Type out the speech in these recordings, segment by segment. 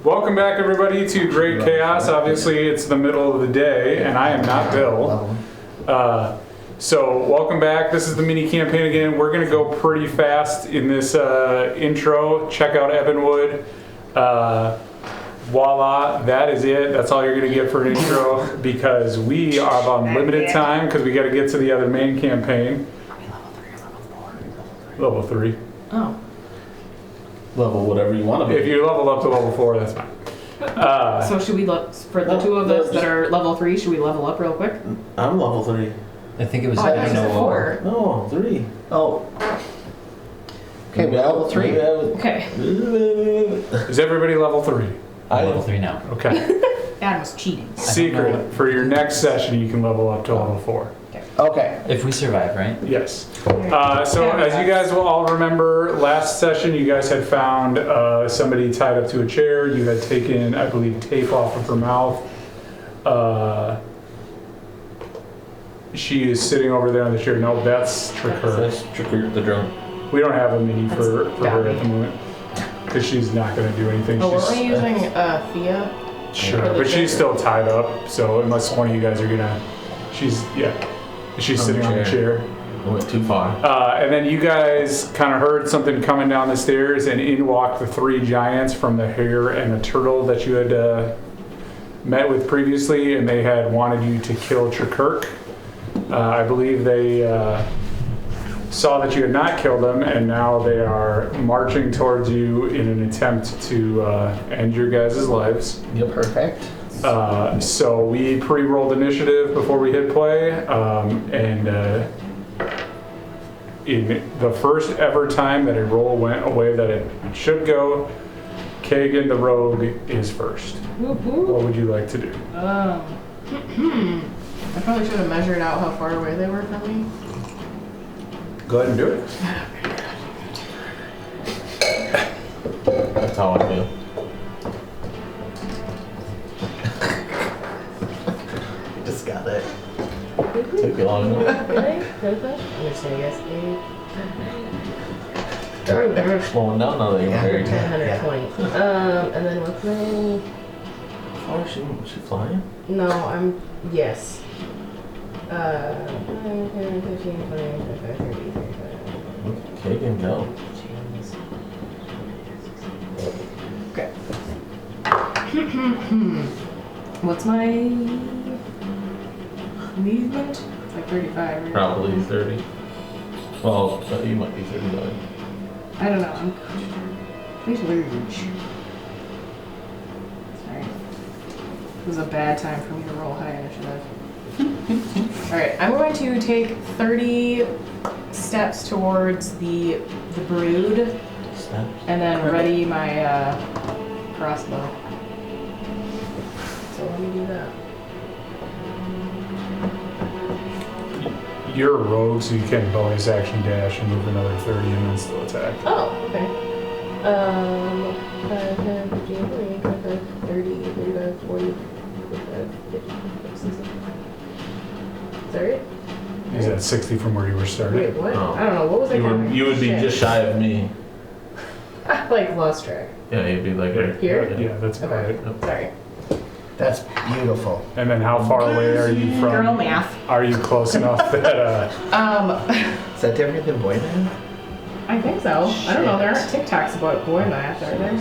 Welcome back, everybody, to Great Chaos. Obviously, it's the middle of the day, and I am not Bill. So, welcome back. This is the mini campaign again. We're going to go pretty fast in this intro. Check out Evanwood. Voila, that is it. That's all you're going to get for an intro because we are on limited time because we got to get to the other main campaign. Level 3. Oh. Level whatever you want to be. If you level up to level 4, that's fine. So should we look for the two of us that are level 3? Should we level up real quick? I'm level 3. I think it was. Oh, I thought you said 4. No, 3. Oh. Okay, we're level 3. Okay. Is everybody level 3? I'm level 3 now. Okay. Adam was cheating. Secret, for your next session, you can level up to level 4. Okay. If we survive, right? Yes. So as you guys will all remember, last session you guys had found somebody tied up to a chair. You had taken, I believe, tape off of her mouth. She is sitting over there on the chair. No, that's Tricker. That's Tricker the drone. We don't have a mini for her at the moment because she's not going to do anything. Oh, weren't we using Thea? Sure, but she's still tied up. So unless one of you guys are gonna, she's sitting on the chair. I went too far. And then you guys kind of heard something coming down the stairs, and in walked the 3 giants from the hare and the turtle that you had met with previously, and they had wanted you to kill Trikirk. I believe they saw that you had not killed them, and now they are marching towards you in an attempt to end your guys' lives. Yep. Perfect. So we pre-rolled initiative before we hit play, and in the first ever time that a roll went away that it should go, Kagan the rogue is first. What would you like to do? I probably should have measured out how far away they were from me. Go ahead and do it. That's how I feel. Just got it. Took you long enough. Really? I'm just gonna guess 8. Slowing down now that you're married. 120. And then what's my... Oh, she flying? No, I'm... Yes. 10, 15, 20, 25, 30, 35. Kagan, go. Okay. What's my movement? It's like 35, right? Probably 30. Well, you might be 39. I don't know. I'm please luge. Sorry. It was a bad time for me to roll high initiative. Alright, I'm going to take 30 steps towards the brood. Steps? And then ready my crossbow. So let me do that. You're a rogue, so you can bonus action dash and move another 30 and then still attack. Oh, okay. 5, 10, 15, 20, 25, 30, 35, 40, 45, 50, 60. Is that right? Is that 60 from where you were starting? Wait, what? Oh. I don't know. What was I counting? You would be Shit. just shy of me. Like lost track. Yeah, you'd be like right Here? Yeah, that's about Okay. it. Sorry. That's beautiful. And then how far away are you from? Girl math. Are you close enough that Is that different than boy man? I think so. I don't know. There aren't TikToks about boy math, are there?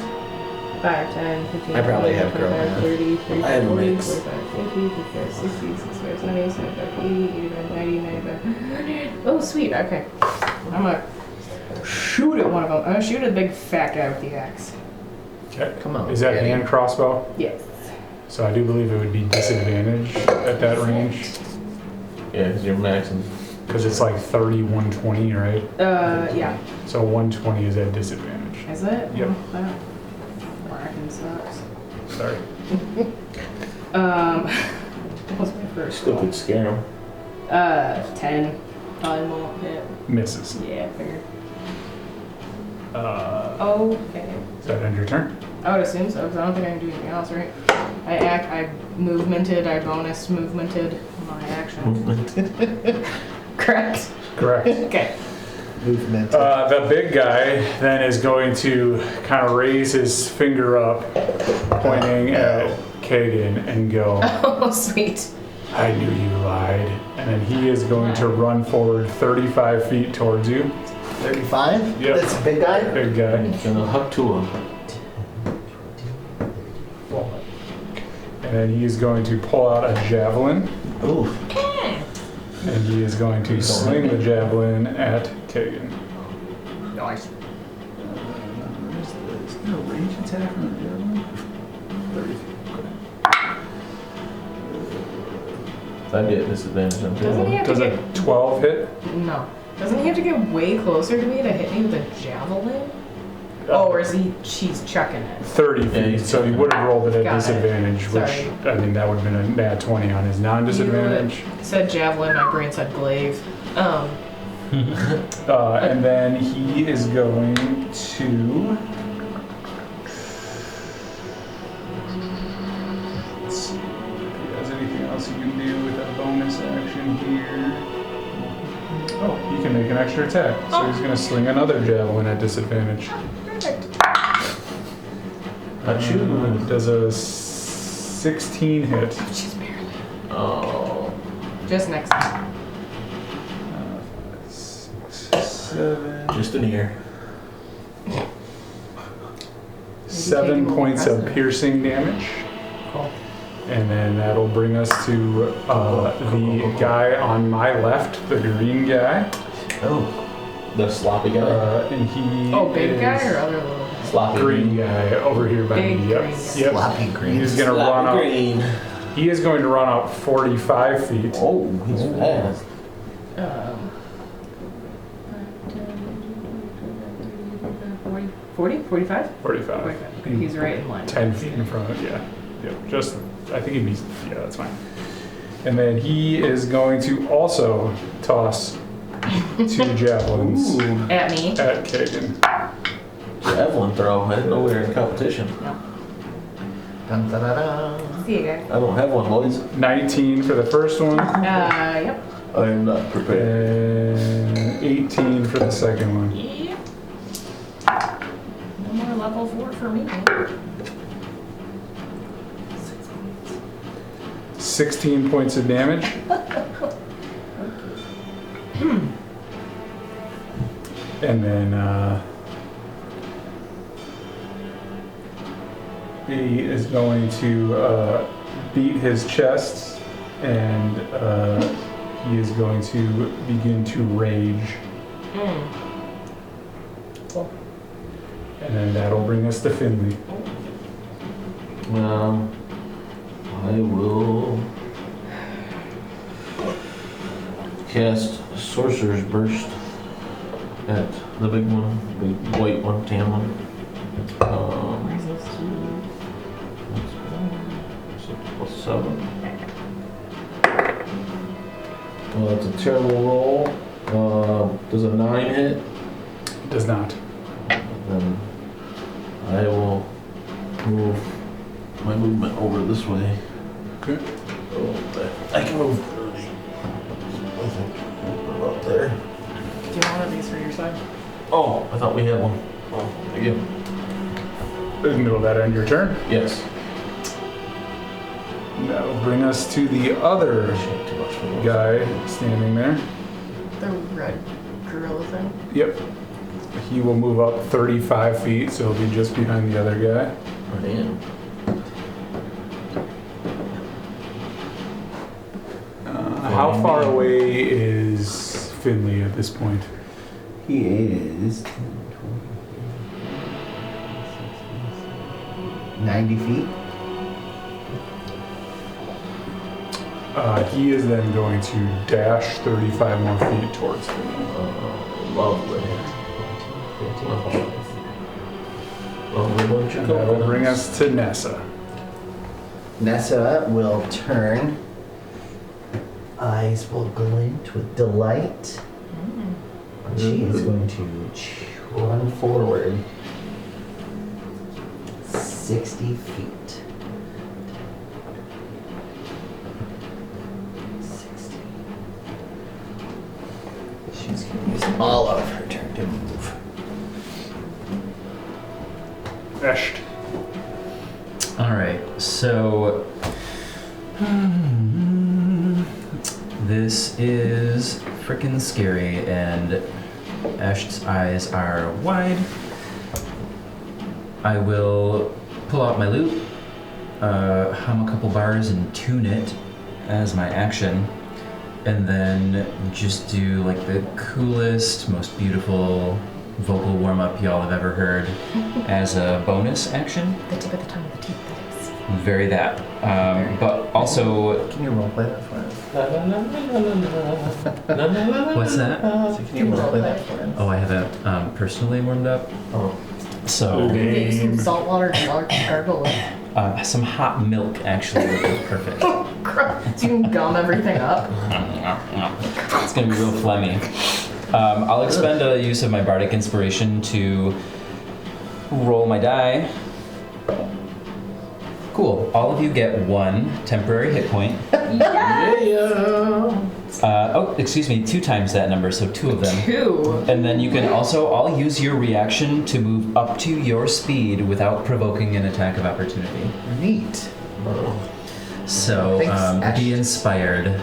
5, 10, 15, I probably 20, have girl 25, math. 30, I 35, have a 40, mix. 45, 50, 55, 60, 65, 70, 75, 80, 85, 90, 95, 100. Oh, sweet. Okay. I'm going to shoot at one of them. I'm going to shoot at the big fat guy with the axe. okay. Come on. Is that Eddie. hand crossbow? Yes. So I do believe it would be disadvantage at that range Yeah, because you're maxing. because it's like 30, 120, right? Yeah. So 120 is at disadvantage. Is it? Yep. Oh, that whacking sucks. Sorry. What was my first Still roll? could scare him. 10. Probably won't hit. Misses. Yeah, figured. Okay. Does that end your turn? I would assume so, because I don't think I can do anything else, right? I movemented, I bonus movemented my action. Correct? Correct. Okay. movement. The big guy then is going to kind of raise his finger up, pointing at Kagan and go, Oh, sweet. I knew you lied. And then he is going to run forward 35 feet towards you. 35? Yep. That's a big guy? Big guy. Gonna hook to him. And then he is going to pull out a javelin. Ooh. And he is going to sling the javelin at Kagan. Nice. Is there a range attack on the javelin? 30 feet. So I'd get disadvantage on Doesn't he too. have Does to a get... 12 hit? No. Doesn't he have to get way closer to me to hit me with a javelin? Oh, or is she's chucking it? 30 feet. he's So he would have rolled it at Got it. disadvantage, which, Sorry. I mean, that would have been a nat 20 on his non-disadvantage. You said javelin, my brain said glaive. And then he is going to... Let's see if he has anything else he can do with a bonus action here. Oh, he can make an extra attack. So he's going to sling another javelin at disadvantage. Perfect. Not you. Does a 16 hit. She's barely. Oh. Just next time. 7. Just an ear. 7 points of piercing damage. Cool. And then that'll bring us to the guy on my left, the green guy. Oh. The sloppy guy. And he Oh, big is guy or other little guy? Sloppy green guy over here by Big me. Yep. green guy. Yep. Sloppy green. He's gonna run Sloppy up. green. He is going to run up 45 feet. Oh, he's fast. 40? 45? 45. 45. He's right in line. 10 feet in front of it, yeah. Yep. Just, I think he'd be, yeah, that's fine. And then he is going to also toss 2 javelins Ooh. At me. at Kagan. Javelin throw. I didn't know we were in competition. Dun, da, da, da. See you guys. I don't have one, boys. 19 for the first one, Yep. I am not prepared. and 18 for the second one. Yep. No more level 4 for me. 16 points of damage. And then he is going to beat his chest, and he is going to begin to rage. Cool. And then that'll bring us to Finley. I will cast Sorcerer's Burst at the big one, big white one, tan one. Plus 7. Well, that's a terrible roll. Does a 9 hit? Does not. Then I will move my movement over this way. Okay. Oh, I can move 30. I think about there. Do you want one of these for your side? Oh, I thought we had one. Oh, thank you. Will that end your turn? Yes. That'll bring us to the other Shit, too much for those. guy standing there. The red gorilla thing? Yep. He will move up 35 feet, so he'll be just behind the other guy. Oh, damn. How far away is Finley at this point? He is 90 feet. He is then going to dash 35 more feet towards Finley. Lovely. Lovely bunch of And that'll bring coconuts. us to Nessa. Nessa will turn. Eyes will glint with delight. She is going to run forward 60 feet. 60. She's going to use all of her turn. Eshed. Alright, so this is frickin' scary, and Ash's eyes are wide. I will pull out my lute, hum a couple bars and tune it as my action, and then just do like the coolest, most beautiful vocal warm-up y'all have ever heard as a bonus action. The tip of the tongue of the teeth, that is. Very that. But also, Can you roleplay that for us? what's that? So can you roleplay that for us? Oh, I haven't personally warmed up. Oh. So, Can you get you some salt water to gargle with? some hot milk actually would be perfect. So you can gum everything up. It's gonna be real phlegmy. I'll expend a use of my bardic inspiration to roll my die. Cool. All of you get 1 temporary hit point. Excuse me, 2 times that number, so 2 of them. 2. And then you can also all use your reaction to move up to your speed without provoking an attack of opportunity. Neat. So, Thanks, Ash. be inspired,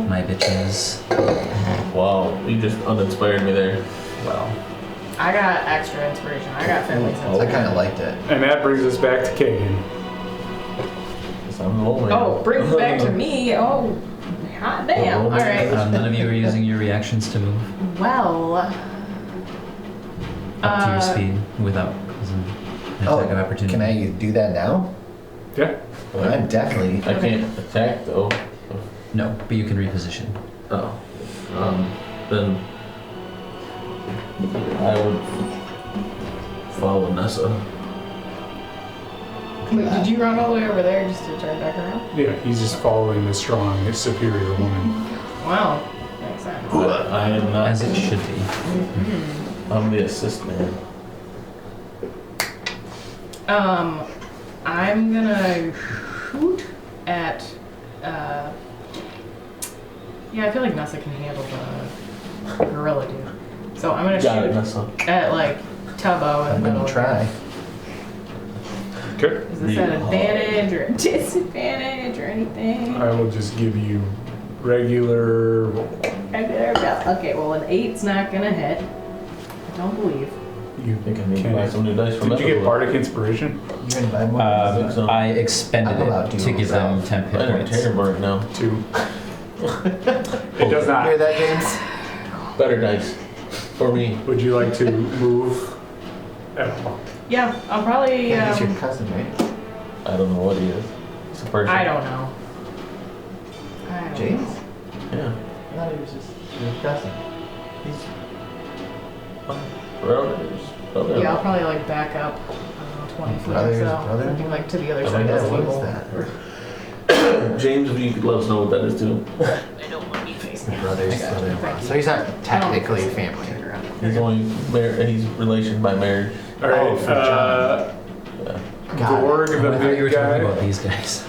my bitches. Wow, you just uninspired me there. Well, I got extra inspiration. I got family sense. I kind of liked it. And that brings us back to Kagan. I'm the old man. Oh, brings it back to me. Oh, hot damn. All right. none of you are using your reactions to move Well. up to your speed without causing an attack of opportunity. Can I do that now? Yeah. I'm definitely. I can't attack though. No, but you can reposition. Oh. Then I would follow Nessa. Wait, did you run all the way over there just to turn back around? Yeah, he's just following the strong, superior woman. Wow. Makes sense. But I am not. As it should be. I'm the assist man. I'm gonna shoot at, yeah, I feel like Nessa can handle the gorilla dude. So I'm gonna Got it, shoot Nessa. at, like, Tubbo in I'm the middle. gonna try. Okay. Is this an advantage or a disadvantage or anything? I will just give you regular. Okay, well, an 8's not gonna hit. I don't believe. You I think I need to buy some new dice for Did you get Medical. bardic inspiration? You're gonna buy more. think so. I expended I'm allowed it to to give them myself. 10 I hit don't points. tear bark now. 2. It does Hear not. that, James? Better dice. For me. Would you like to move at all? Yeah, I'll probably, Yeah, he's your cousin, right? I don't know what he is. He's a person. I don't know. I don't James? know. Yeah. I thought he was just your cousin. He's brothers. Yeah, I'll probably like back up, I don't know, 20 feet or Brother's so. brother? Looking like to the other I side think of the What table. is that? James, if you could let us know what that is too. I don't want to be facing it. Brother's brother-in-law. So he's not technically family. He's only he's relation by marriage. All right. for John. Got Gorg, it. the I thought you were big talking guy. about these guys.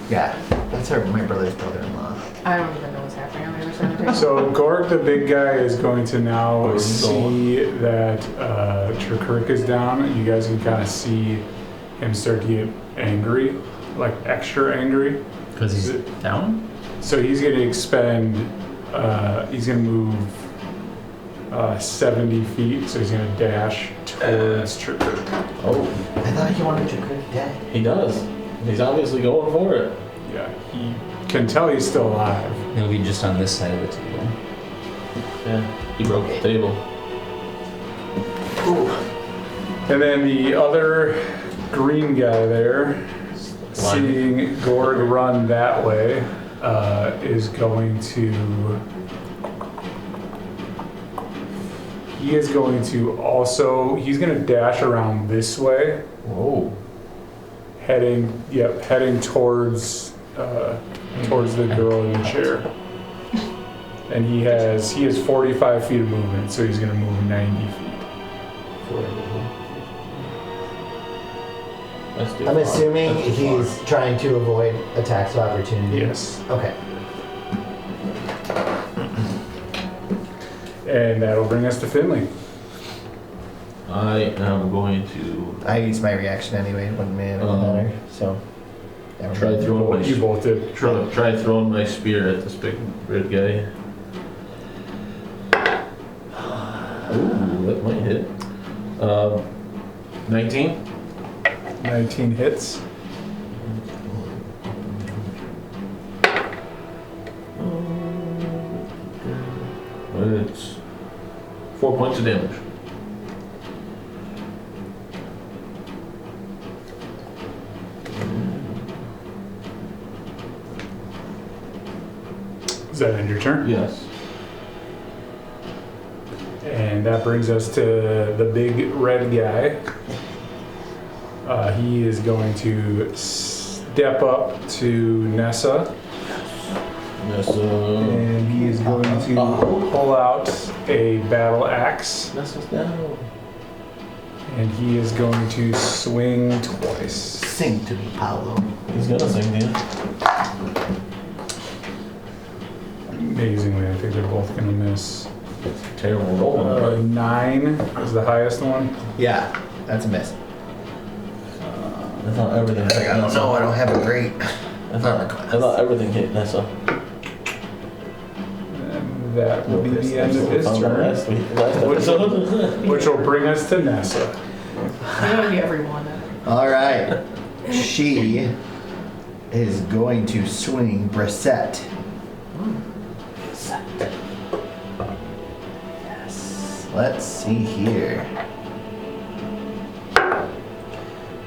Yeah, that's my brother's brother-in-law. I don't even know what's happening on the other side of the table. So Gorg, the big guy, is going to now Gorg, see that Chirkirk is down. You guys can kind of see him start to get angry, like extra angry. Because he's down? So he's going to expend. He's going to move 70 feet. So he's going to dash towards Chirkirk. Oh, I thought he wanted to cook dead. he does. He's obviously going for it. Yeah, he can tell he's still alive. He'll be just on this side of the table. Yeah, he broke the table. And then the other green guy there, seeing Gorg run that way, is going to. He is going to also. He's going to dash around this way, Whoa. heading towards the girl in the chair. And he has 45 feet of movement, so he's going to move 90 feet. I'm assuming he's trying to avoid attacks of opportunity. Yes. Okay. And that'll bring us to Finley. I am going to I used my reaction anyway. It wouldn't matter. So. Yeah, try throwing my You both did. try throwing my spear at this big red guy. Ooh, that might hit. 19. 19 hits. It's 4 points of damage. Is that end your turn? Yes. And that brings us to the big red guy. He is going to step up to Nessa. And he is going to pull out a battle axe. Nessa's down. And he is going to swing twice. Sing to me, Paolo. He's gonna sing to you. Amazingly, I think they're both going to miss. Terrible roll. 9 is the highest one. Yeah, that's a miss. I thought everything hit I don't Nessa. know. I don't have a great. I thought everything hit Nessa. And that will be the end of his turn. Last episode. Which will bring us to Nessa. That would be everyone. All right. She is going to swing Brissette. Yes. Let's see here.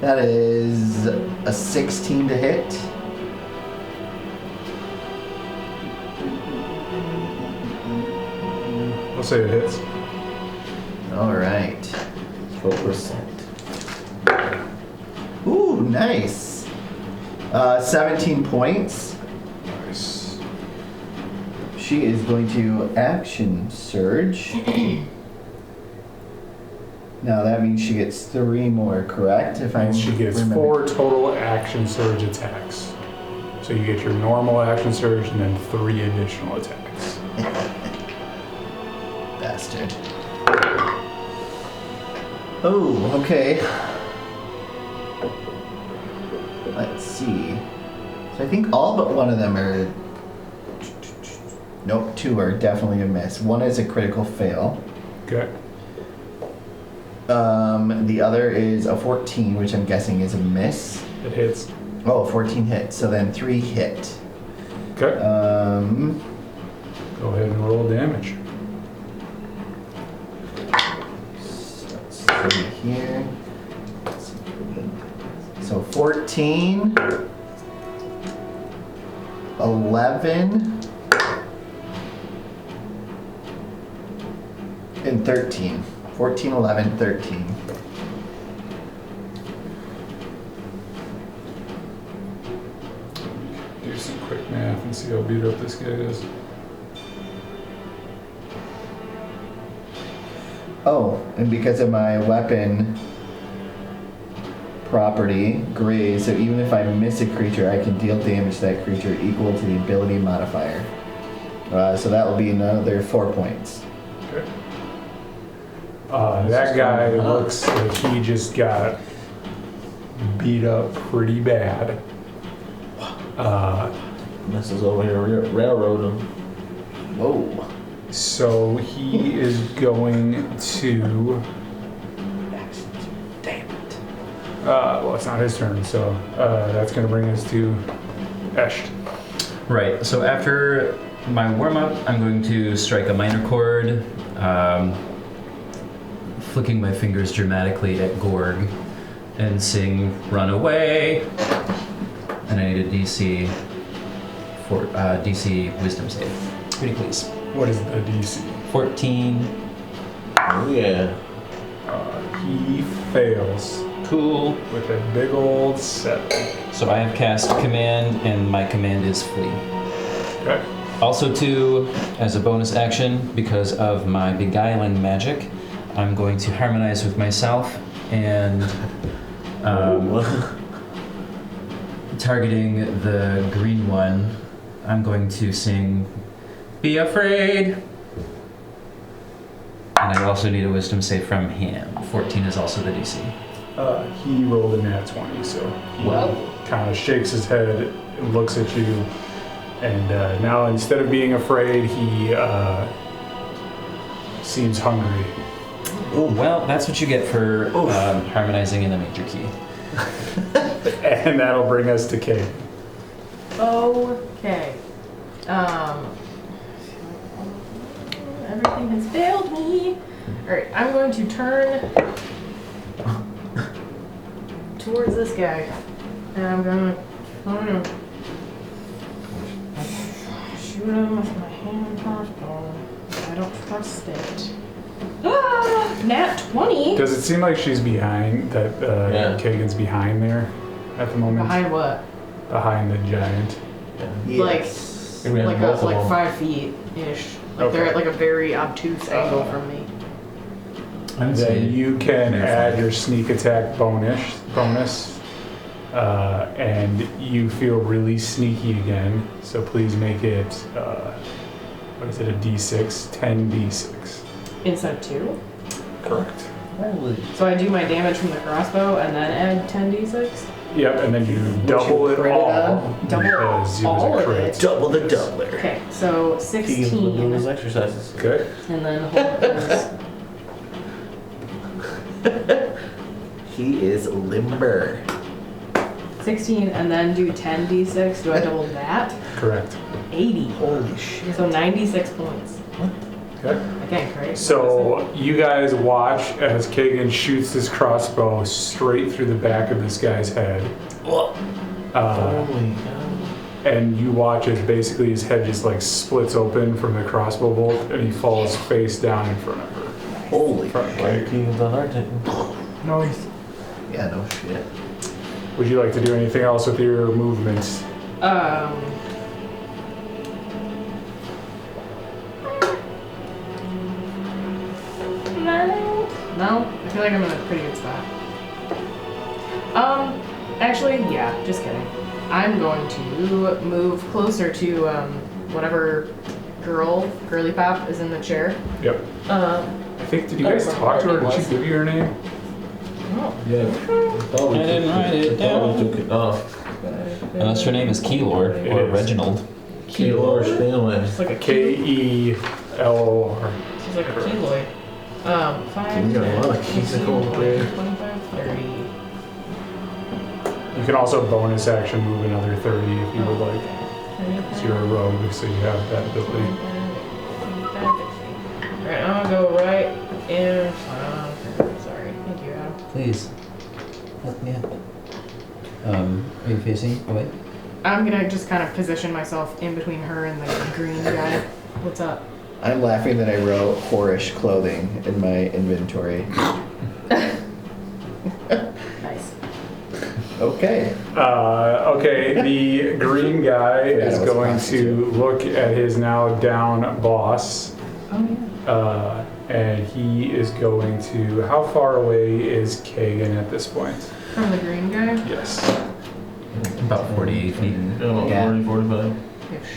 That is a 16 to hit. We'll say it hits. All right. 12%. Ooh, nice. 17 points. Nice. She is going to action surge. Now that means she gets 3 more, correct? If I And she gets remember. 4 total action surge attacks. So you get your normal action surge and then 3 additional attacks. Bastard. Oh, okay. Let's see. So I think all but one of them are. Nope, 2 are definitely a miss. 1 is a critical fail. Okay. The other is a 14, which I'm guessing is a miss. It hits. Oh, 14 hits. So then 3 hit. Okay. Go ahead and roll damage. Let's see here. So 14, 11, and 13. 14, 11, 13. Do some quick math and see how beat up this guy is. Oh, and because of my weapon property, Gray, so even if I miss a creature, I can deal damage to that creature equal to the ability modifier. So that will be another 4 points. Okay. That guy looks like he just got beat up pretty bad. Nessa's over here railroading. Whoa. So he is going to. Damn it. Well, it's not his turn, so that's going to bring us to Esht. Right, so after my warm-up, I'm going to strike a minor chord, flicking my fingers dramatically at Gorg, and sing Run Away. And I need a DC for DC Wisdom save. Pretty please. What is the DC? 14. Oh yeah. He fails Cool. with a big old 7. So I have cast command, and my command is flee. Okay. Also too, as a bonus action, because of my beguiling magic, I'm going to harmonize with myself and targeting the green one, I'm going to sing Be Afraid. And I also need a wisdom save from him. 14 is also the DC. He rolled a nat 20, so he Well. kind of shakes his head and looks at you. And now instead of being afraid, he seems hungry. Oh, well, that's what you get for harmonizing in a major key. And that'll bring us to Kate. Okay. Everything has failed me. Alright, I'm going to turn towards this guy. And I'm gonna shoot him with my hand crossbow. I don't trust it. Ah! Nat 20? Does it seem like she's behind, that Yeah. Kagan's behind there at the moment? Behind what? Behind the giant. Yes. Like both of them. 5 feet-ish. Like they're Okay. at like a very obtuse angle from me. Then you can add your sneak attack bonus, and you feel really sneaky again. So please make it, what is it, a D6? 10 D6. Instead of 2? Correct. Holy. So I do my damage from the crossbow and then add 10d6? Yep, and then you double it crit it all. on? Double because it was all a of crit. it? Double the doubler. Okay, so He's been doing his 16. exercises. Okay. And then hold this. He is limber. 16 and then do 10d6. Do I double that? Correct. 80. Holy shit. So 96 points. Okay. I think, right? So you guys watch as Kagan shoots this crossbow straight through the back of this guy's head. Holy God. And you watch as basically his head just like splits open from the crossbow bolt and he falls face down in front of her. Holy Front of shit. Kagan. Keegan's on our team. Nice. Yeah, no shit. Would you like to do anything else with your movements? No, I feel like I'm in a pretty good spot. Actually, yeah, just kidding. I'm going to move closer to whatever girly pop is in the chair. Yep. I think, did you guys talk to her? Did she give you her name? Yeah. I didn't write it down. Took it off. Unless her name is Keylor It or is. Reginald. Kilo or Stanley. It's like a K-E-L-O-R. She's like a keloid. 5, You got a 10, lot of keys to 15, go 20, there. 25, 30. You can also bonus action move another 30 if you would like. 'Cause you're a rogue, so you have that ability. Alright, I'm gonna go right in front of her. Sorry. Thank you, Adam. Please. Help me out. Are you facing away? I'm gonna just kind of position myself in between her and the green guy. What's up? I'm laughing that I wrote whorish clothing in my inventory. Nice. Okay. Okay, the green guy Yeah, is that was going classy, to look at his now down boss, Oh yeah. and he is going to. How far away is Kagan at this point? From the green guy? Yes. About 48 feet. Yeah. 40, 45.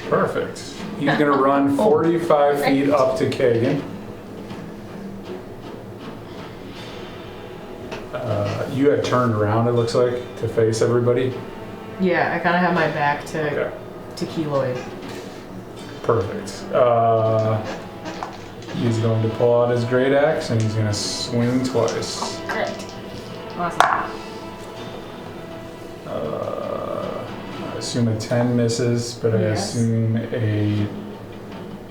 Perfect. He's going to run 45 feet up to Kagan. You had turned around, it looks like, to face everybody. Yeah, I kind of have my back Okay. to keloid. Perfect. He's going to pull out his great axe and he's going to swing twice. Great. Awesome. I assume a 10 misses, but I Yes. assume a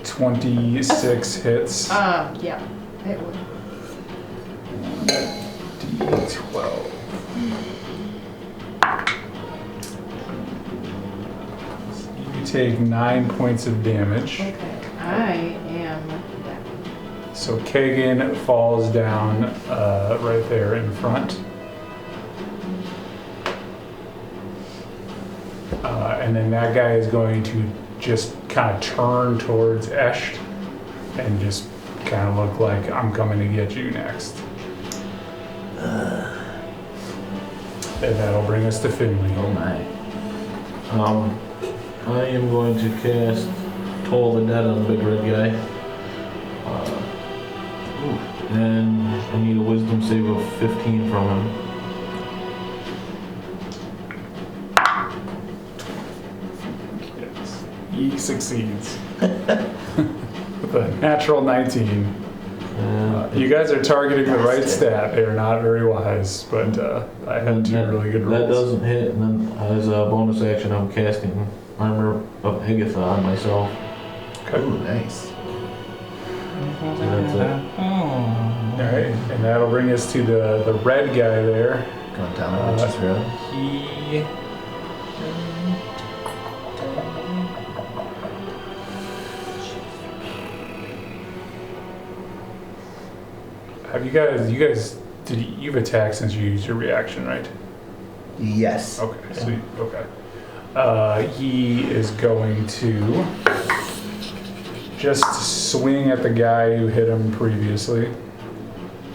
26 hits. Yeah. It would. D12. You take 9 points of damage. Okay. I am back. So Kagan falls down right there in front. And then that guy is going to just kind of turn towards Esh and just kind of look like I'm coming to get you next. And that'll bring us to Finley. Oh my. I am going to cast Toll the Dead on the big red guy. And I need a wisdom save of 15 from him. Yes. He succeeds. With a natural 19. You guys are targeting the right stat. They are not very wise, but I had two really good rolls. That doesn't hit, and then as a bonus action, I'm casting Armor of Higatha on myself. Okay. Ooh, nice. So that's it. Alright, and that'll bring us to the red guy there. Going down the witch's road. He... Have you guys, you've attacked since you used your reaction, right? Yes. Okay, sweet, okay. He is going to just swing at the guy who hit him previously.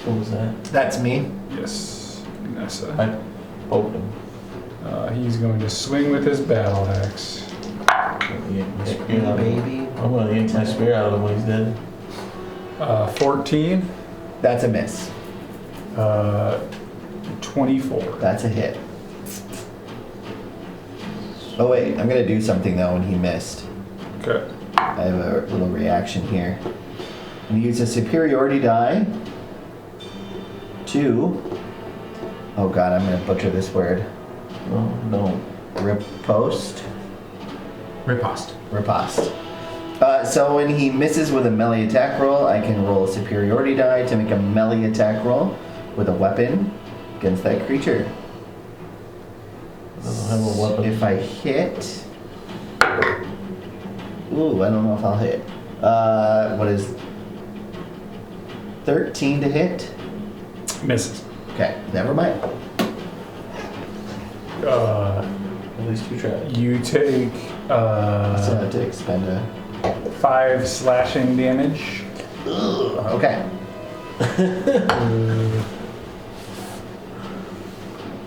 What was that? That's me. Yes, Nessa. I poked him. He's going to swing with his battle axe. Yank my spear out of him. Baby. I'm gonna yank my spear out of him when he's dead. 14, That's a miss. 24. That's a hit. Oh wait, I'm gonna do something though when he missed. Okay. I have a little reaction here. I'm gonna use a superiority die to... Oh god, I'm gonna butcher this word. Oh, no. Riposte? Riposte. Riposte. So when he misses with a melee attack roll, I can roll a superiority die to make a melee attack roll with a weapon against that creature. I don't have a weapon. If I hit... Ooh, I don't know if I'll hit. What is... 13 to hit? Misses. Okay, never mind. At least two tries. You take So I have to expend a... 5 slashing damage. Okay.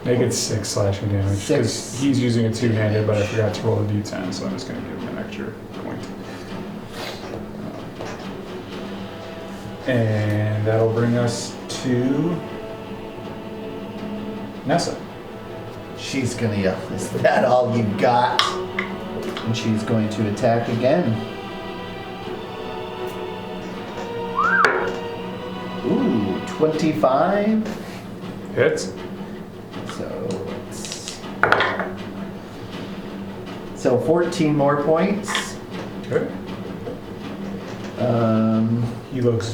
Make it 6 slashing damage. 'Cause 6. he's using a two-handed, but I forgot to roll a d10, so I'm just going to give him an extra point. And that'll bring us to Nessa. She's gonna yell, is that all you got? And she's going to attack again. Ooh, 25. Hits. So 14 more points. Okay. He looks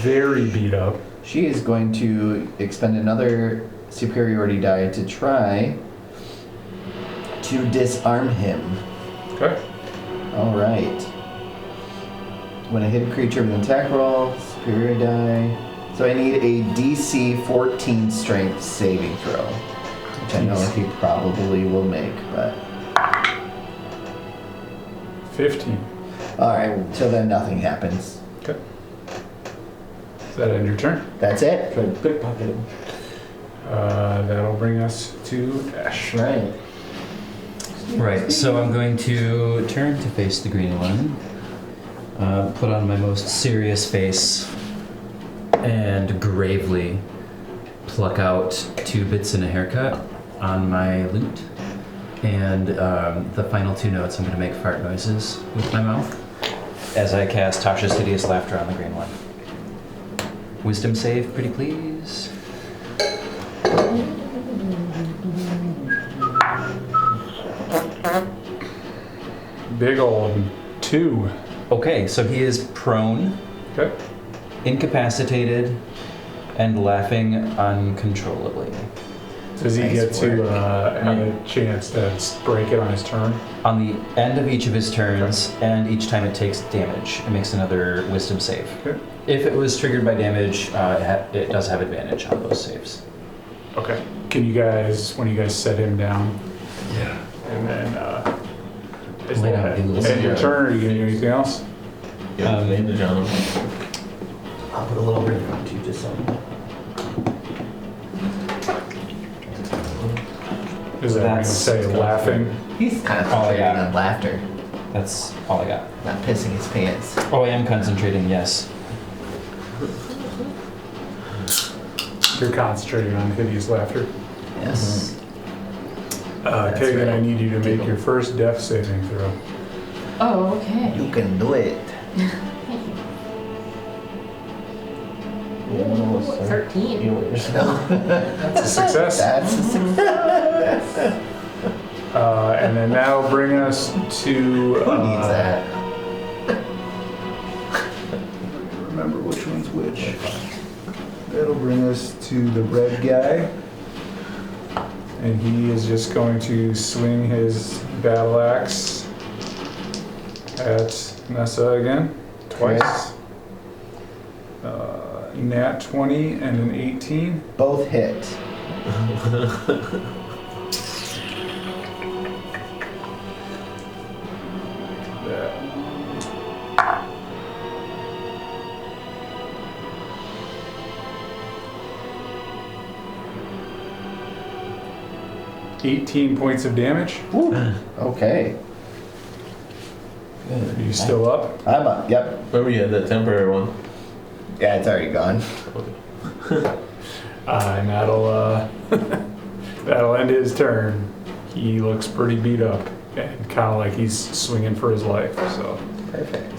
very beat up. She is going to expend another superiority die to try to disarm him. Okay. All right. When I hit a creature with an attack roll, superior die. So I need a DC 14 strength saving throw, which I know he probably will make, but... 15. All right, so then nothing happens. Okay. Is that end your turn? That's it. Tried to pickpocket him. That'll bring us to Ash. Right. Right, so I'm going to turn to face the green one, put on my most serious face, and gravely pluck out 2 bits and a haircut on my lute. And the final 2 notes, I'm going to make fart noises with my mouth as I cast Tasha's Hideous Laughter on the green one. Wisdom save, pretty please. Big old 2. Okay, so he is prone, Okay. incapacitated, and laughing uncontrollably. Does he Nice get to work. have a chance to break it on his turn? On the end of each of his turns, and each time it takes damage, it makes another wisdom save. Okay. If it was triggered by damage, it does have advantage on those saves. Okay. Can you guys, when you guys set him down, Yeah. and then is Lay that down, Eagles. end your turn, or are you gonna do anything else? Yeah, advantage on him. I'll put a little bit on you just so. Does that mean That's- say laughing? He's kind of concentrating yeah. on laughter, That's all I got. not pissing his pants. Oh, I am concentrating, yes. You're concentrating on hideous laughter. Yes. That's Kagan, right. I need you to make your first death saving throw. Oh, okay. You can do it. Ooh, 13. You yourself. That's a success. That's a success. And then that'll bring us to. Who needs that? Remember which one's which. That'll bring us to the red guy. And he is just going to swing his battle axe at Nessa again, twice. Nat 20 and an 18. Both hit. That. $18 points of damage. Okay. Are you still up? I'm up. Yep. Remember you had that temporary one? Yeah, it's already gone. And that'll end his turn. He looks pretty beat up and kind of like he's swinging for his life. So, Perfect.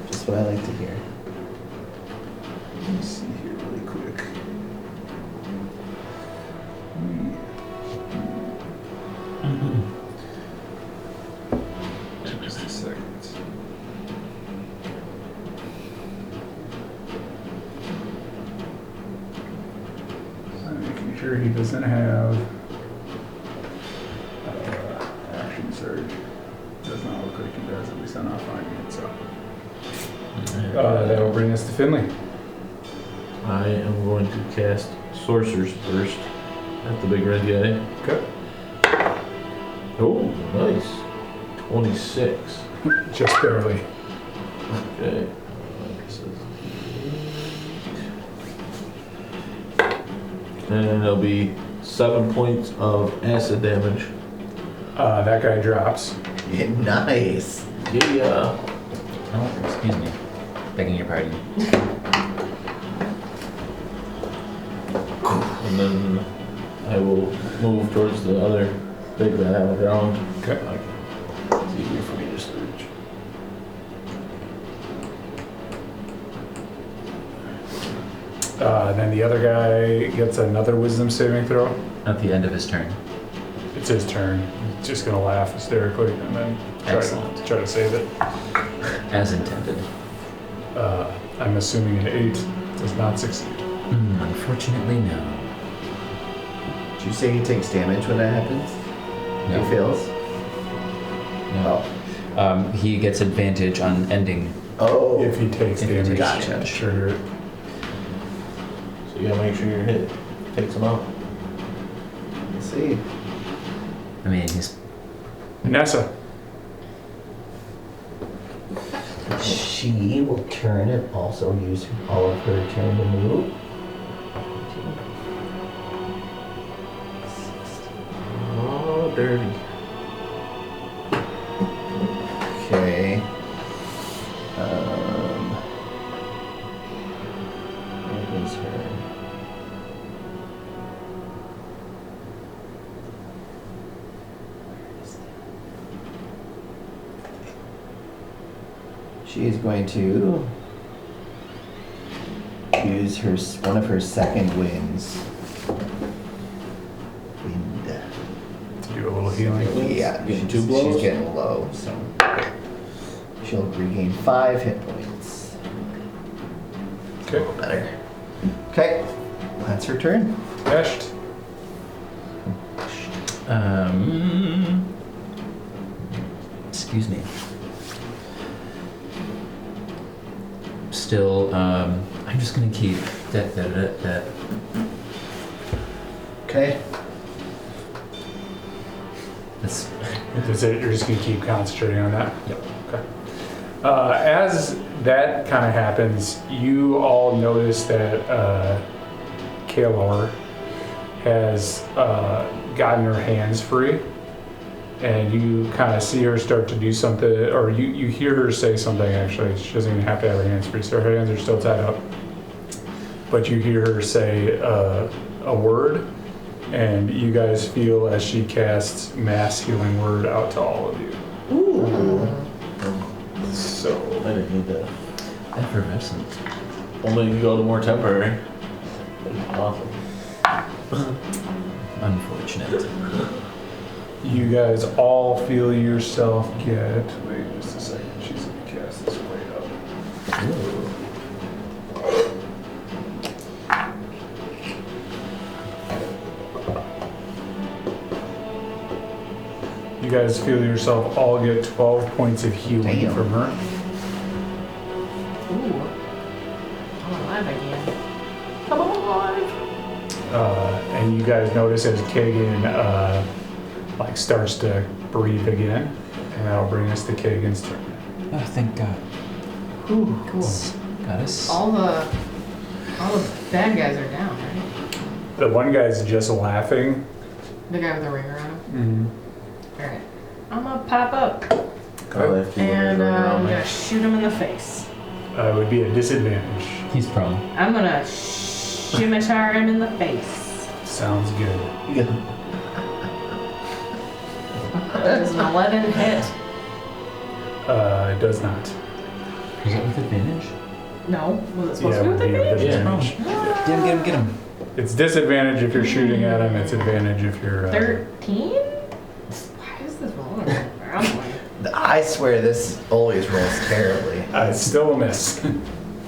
Just what I like to hear. Let me see here really quick. Just a second. I'm making sure he doesn't have action surge. Does not look like he does, at least I'm not finding it. So that'll bring us to Finley. I am going to cast Sorcerer's Burst at the big red guy. Okay. Oh, nice. 26. Just barely. Okay. And it'll be 7 points of acid damage. That guy drops. Yeah, nice. Yeah. Oh, excuse me. Begging your pardon. And then I will move towards the other big guy on the ground. Okay. It's easier for me to search. Then the other guy gets another wisdom saving throw. At the end of his turn. It's his turn. He's just gonna laugh hysterically and then Excellent. try to save it. As intended. I'm assuming an 8 does not succeed. Unfortunately, no. Did you say he takes damage when that happens? No. He fails? No. He gets advantage on ending. Oh. If he takes If he damage, takes to damage. trigger it. So you gotta make sure your hit takes him out. Let's see. I mean, he's Nessa. She will turn and also use all of her turn to move. Oh, dirty. Okay. Where is her? She is going to use one of her second winds. Wind. To do a little healing. Yeah, Getting two blows? she's getting low, so she'll regain 5 hit points. Okay. Better. Okay, that's her turn. Dashed. Excuse me. Still, I'm just gonna keep that. Okay. That's That's it. You're just gonna keep concentrating on that. Yep. Okay. As that kind of happens, you all notice that Kaelor has gotten her hands free, and you kind of see her start to do something, or you hear her say something. Actually, she doesn't even have to have her hands free, so her hands are still tied up. but you hear her say a word, and you guys feel as she casts mass healing word out to all of you. Ooh. So I didn't need that. Effervescent. Only you go to more temporary. Awesome. Unfortunate. you guys all feel yourself get. Wait just a second. She's gonna cast this way up. Ooh. You guys feel yourself all get 12 points of healing Damn. from her. Ooh. I'm alive again. I'm alive! And you guys notice as Kagan like starts to breathe again, and that'll bring us to Kagan's turn. Oh, thank God. Ooh, cool. Got us. All the bad guys are down, right? The one guy's just laughing. The guy with the ring around him. Mm-hmm. Alright. I'm gonna pop up Okay. and I'm gonna shoot him in the face. It would be a disadvantage. He's prone. I'm gonna scimitar him in the face. Sounds good. Does an 11 hit? It does not. Is that with advantage? No. Was it supposed Yeah, to it would be be with with advantage? advantage. Get him. It's disadvantage if you're shooting at him. It's advantage if you're. 13? Why is this wrong? I swear this always rolls terribly. It's still a miss.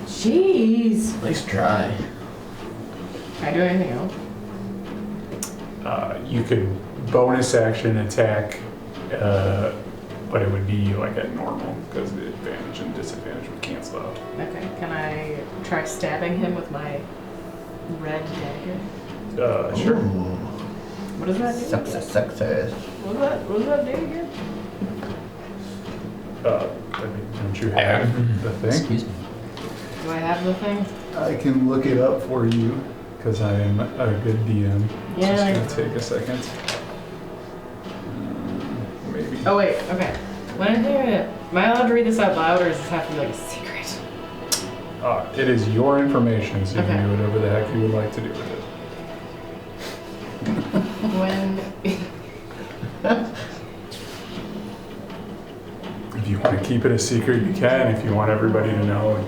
Jeez. Nice try. Can I do anything else? You could bonus action attack, but it would be like at normal because the advantage and disadvantage would cancel out. Okay. Can I try stabbing him with my red dagger? Sure. Ooh. What does that do? Success. What does that do again? I mean, don't you have the thing? Excuse me. Do I have the thing? I can look it up for you because I am a good DM. Yeah. It's just gonna take a second. Maybe. Oh wait, okay. When I hear it, am I allowed to read this out loud or does this have to be like a secret? It is your information, so you Okay. can do whatever the heck you would like to do with it. When If you want to keep it a secret, you can. If you want everybody to know,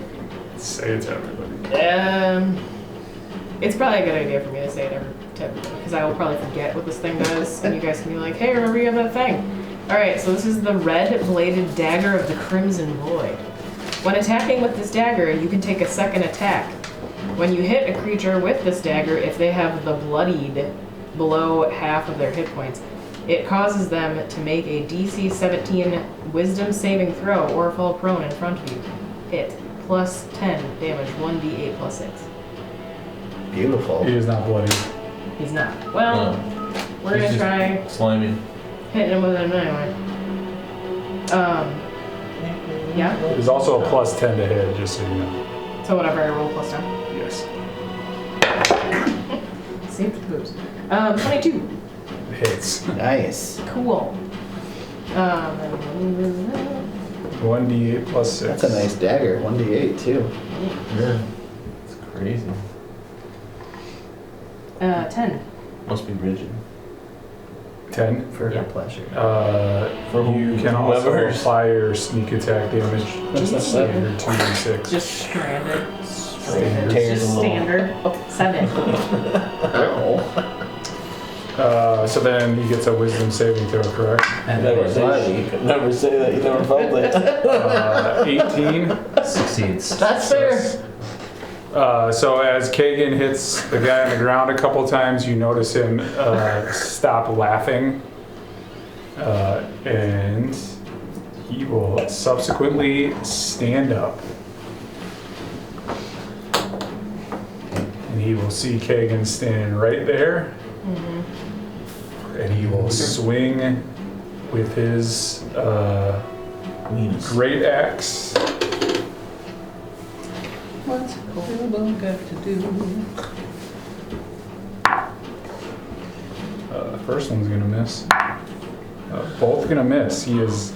say it to everybody. it's probably a good idea for me to say it to everybody because I will probably forget what this thing does, and you guys can be like, "Hey, remember you have that thing?" All right, so this is the red-bladed dagger of the Crimson Void. When attacking with this dagger, you can take a second attack. When you hit a creature with this dagger, if they have the bloodied below half of their hit points, it causes them to make a DC 17 Wisdom saving throw or fall prone in front of you. Hit plus 10 damage, 1d8 plus 6. Beautiful. He is not bloody. He's not. Well, we're He's gonna just try slimy. hitting him with it anyway. Yeah. There's also a plus 10 to hit, just so you know. So whatever, I roll plus 10. Yes. Saved the boobs. 22. Hits. Nice. Cool. 1d8 plus 6. That's a nice dagger. 1d8 too. Yeah. It's crazy. 10. Must be rigid. 10. For Yeah. her pleasure. For You can also whoever. apply your sneak attack damage. Just Standard 2d6. Just stranded. Tears Just a little. standard. 7. Ow. So then he gets a wisdom saving throw, correct? And Never advantage. say, you could never say that. You never felt it. 18. Succeeds. That's fair. So as Kagan hits the guy on the ground a couple times, you notice him stop laughing. And he will subsequently stand up. And he will see Kagan standing right there. And he will swing with his Venus. great axe. What's Kobo got to do? The first one's gonna miss. Both gonna miss. He is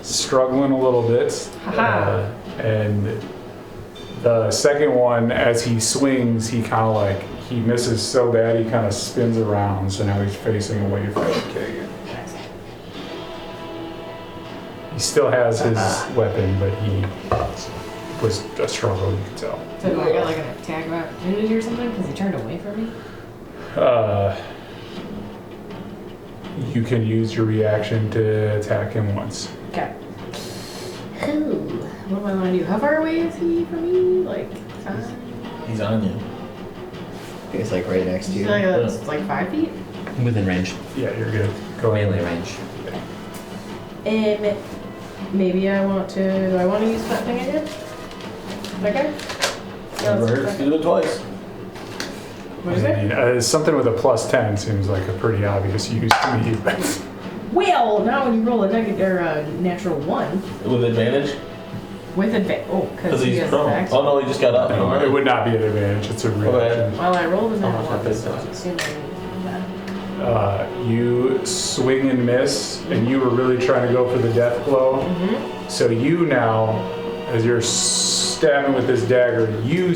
struggling a little bit. Haha. And The second one, as he swings, he kind of like, he misses so bad he kind of spins around, so now he's facing away from Kagan. He still has his weapon, but he was a struggle, you can tell. So do I got like an attack of opportunity or something because he turned away from me? You can use your reaction to attack him once. Okay. What do I want to do? How far away is he from me? Like, He's on you. He's like right next to he's you. like 5 feet? Within range. Yeah, you're good. Go ahead. Melee range. Maybe I want to. Do I want to use that thing again? Okay. Never hurts to do it twice. What is I it? mean, something with a +10 seems like a pretty obvious use to me. But Well, now when you roll a natural 1 With advantage? with advantage. Oh, Because because he he's has prone. advantage. Oh no, he just got up. no, it would not be an advantage. It's a reaction. Well, I rolled a How much natural 1, that so does? I'm assuming that. You swing and miss, and you were really trying to go for the death blow. Mm-hmm. So you now, as you're stabbing with this dagger, you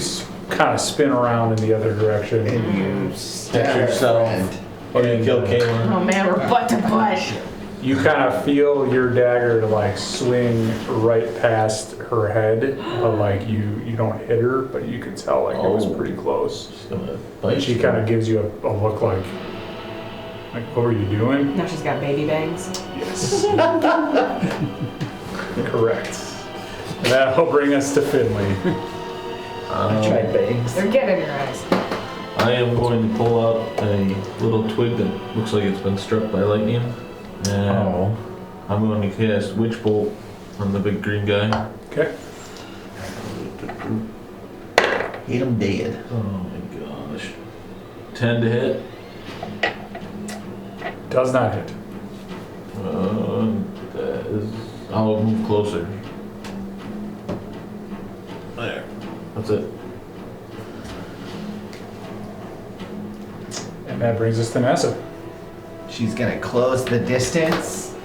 kind of spin around in the other direction. And you stab yourself. friend. Or you kill Caitlin. Oh man, we're butt to butt. You kind of feel your dagger to like swing right past her head, but like you don't hit her, but you can tell like it was Oh. pretty close. She's gonna And bite she you. kind of gives you a look like, what were you doing? Now she's got baby bangs. Yes. Correct. And that'll bring us to Finley. I tried bangs. They're getting in your eyes. I am going to pull out a little twig that looks like it's been struck by lightning. And Oh. I'm going to cast Witch Bolt on the big green guy. Okay. Hate him dead. Oh my gosh. 10 to hit. Does not hit. That is. I'll move closer. There. That's it. And that brings us to Nessa. She's gonna close the distance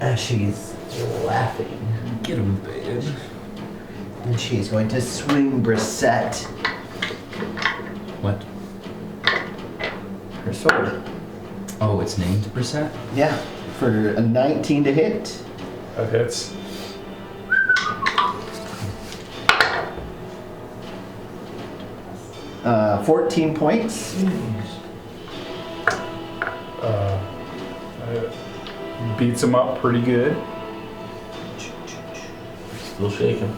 as she's laughing. Get him, babe. And she's going to swing Gr8, What? her sword. Oh, it's named Brissette? Yeah, for a 19 to hit. That hits. Uh, 14 points. Beats him up pretty good. Still shaking.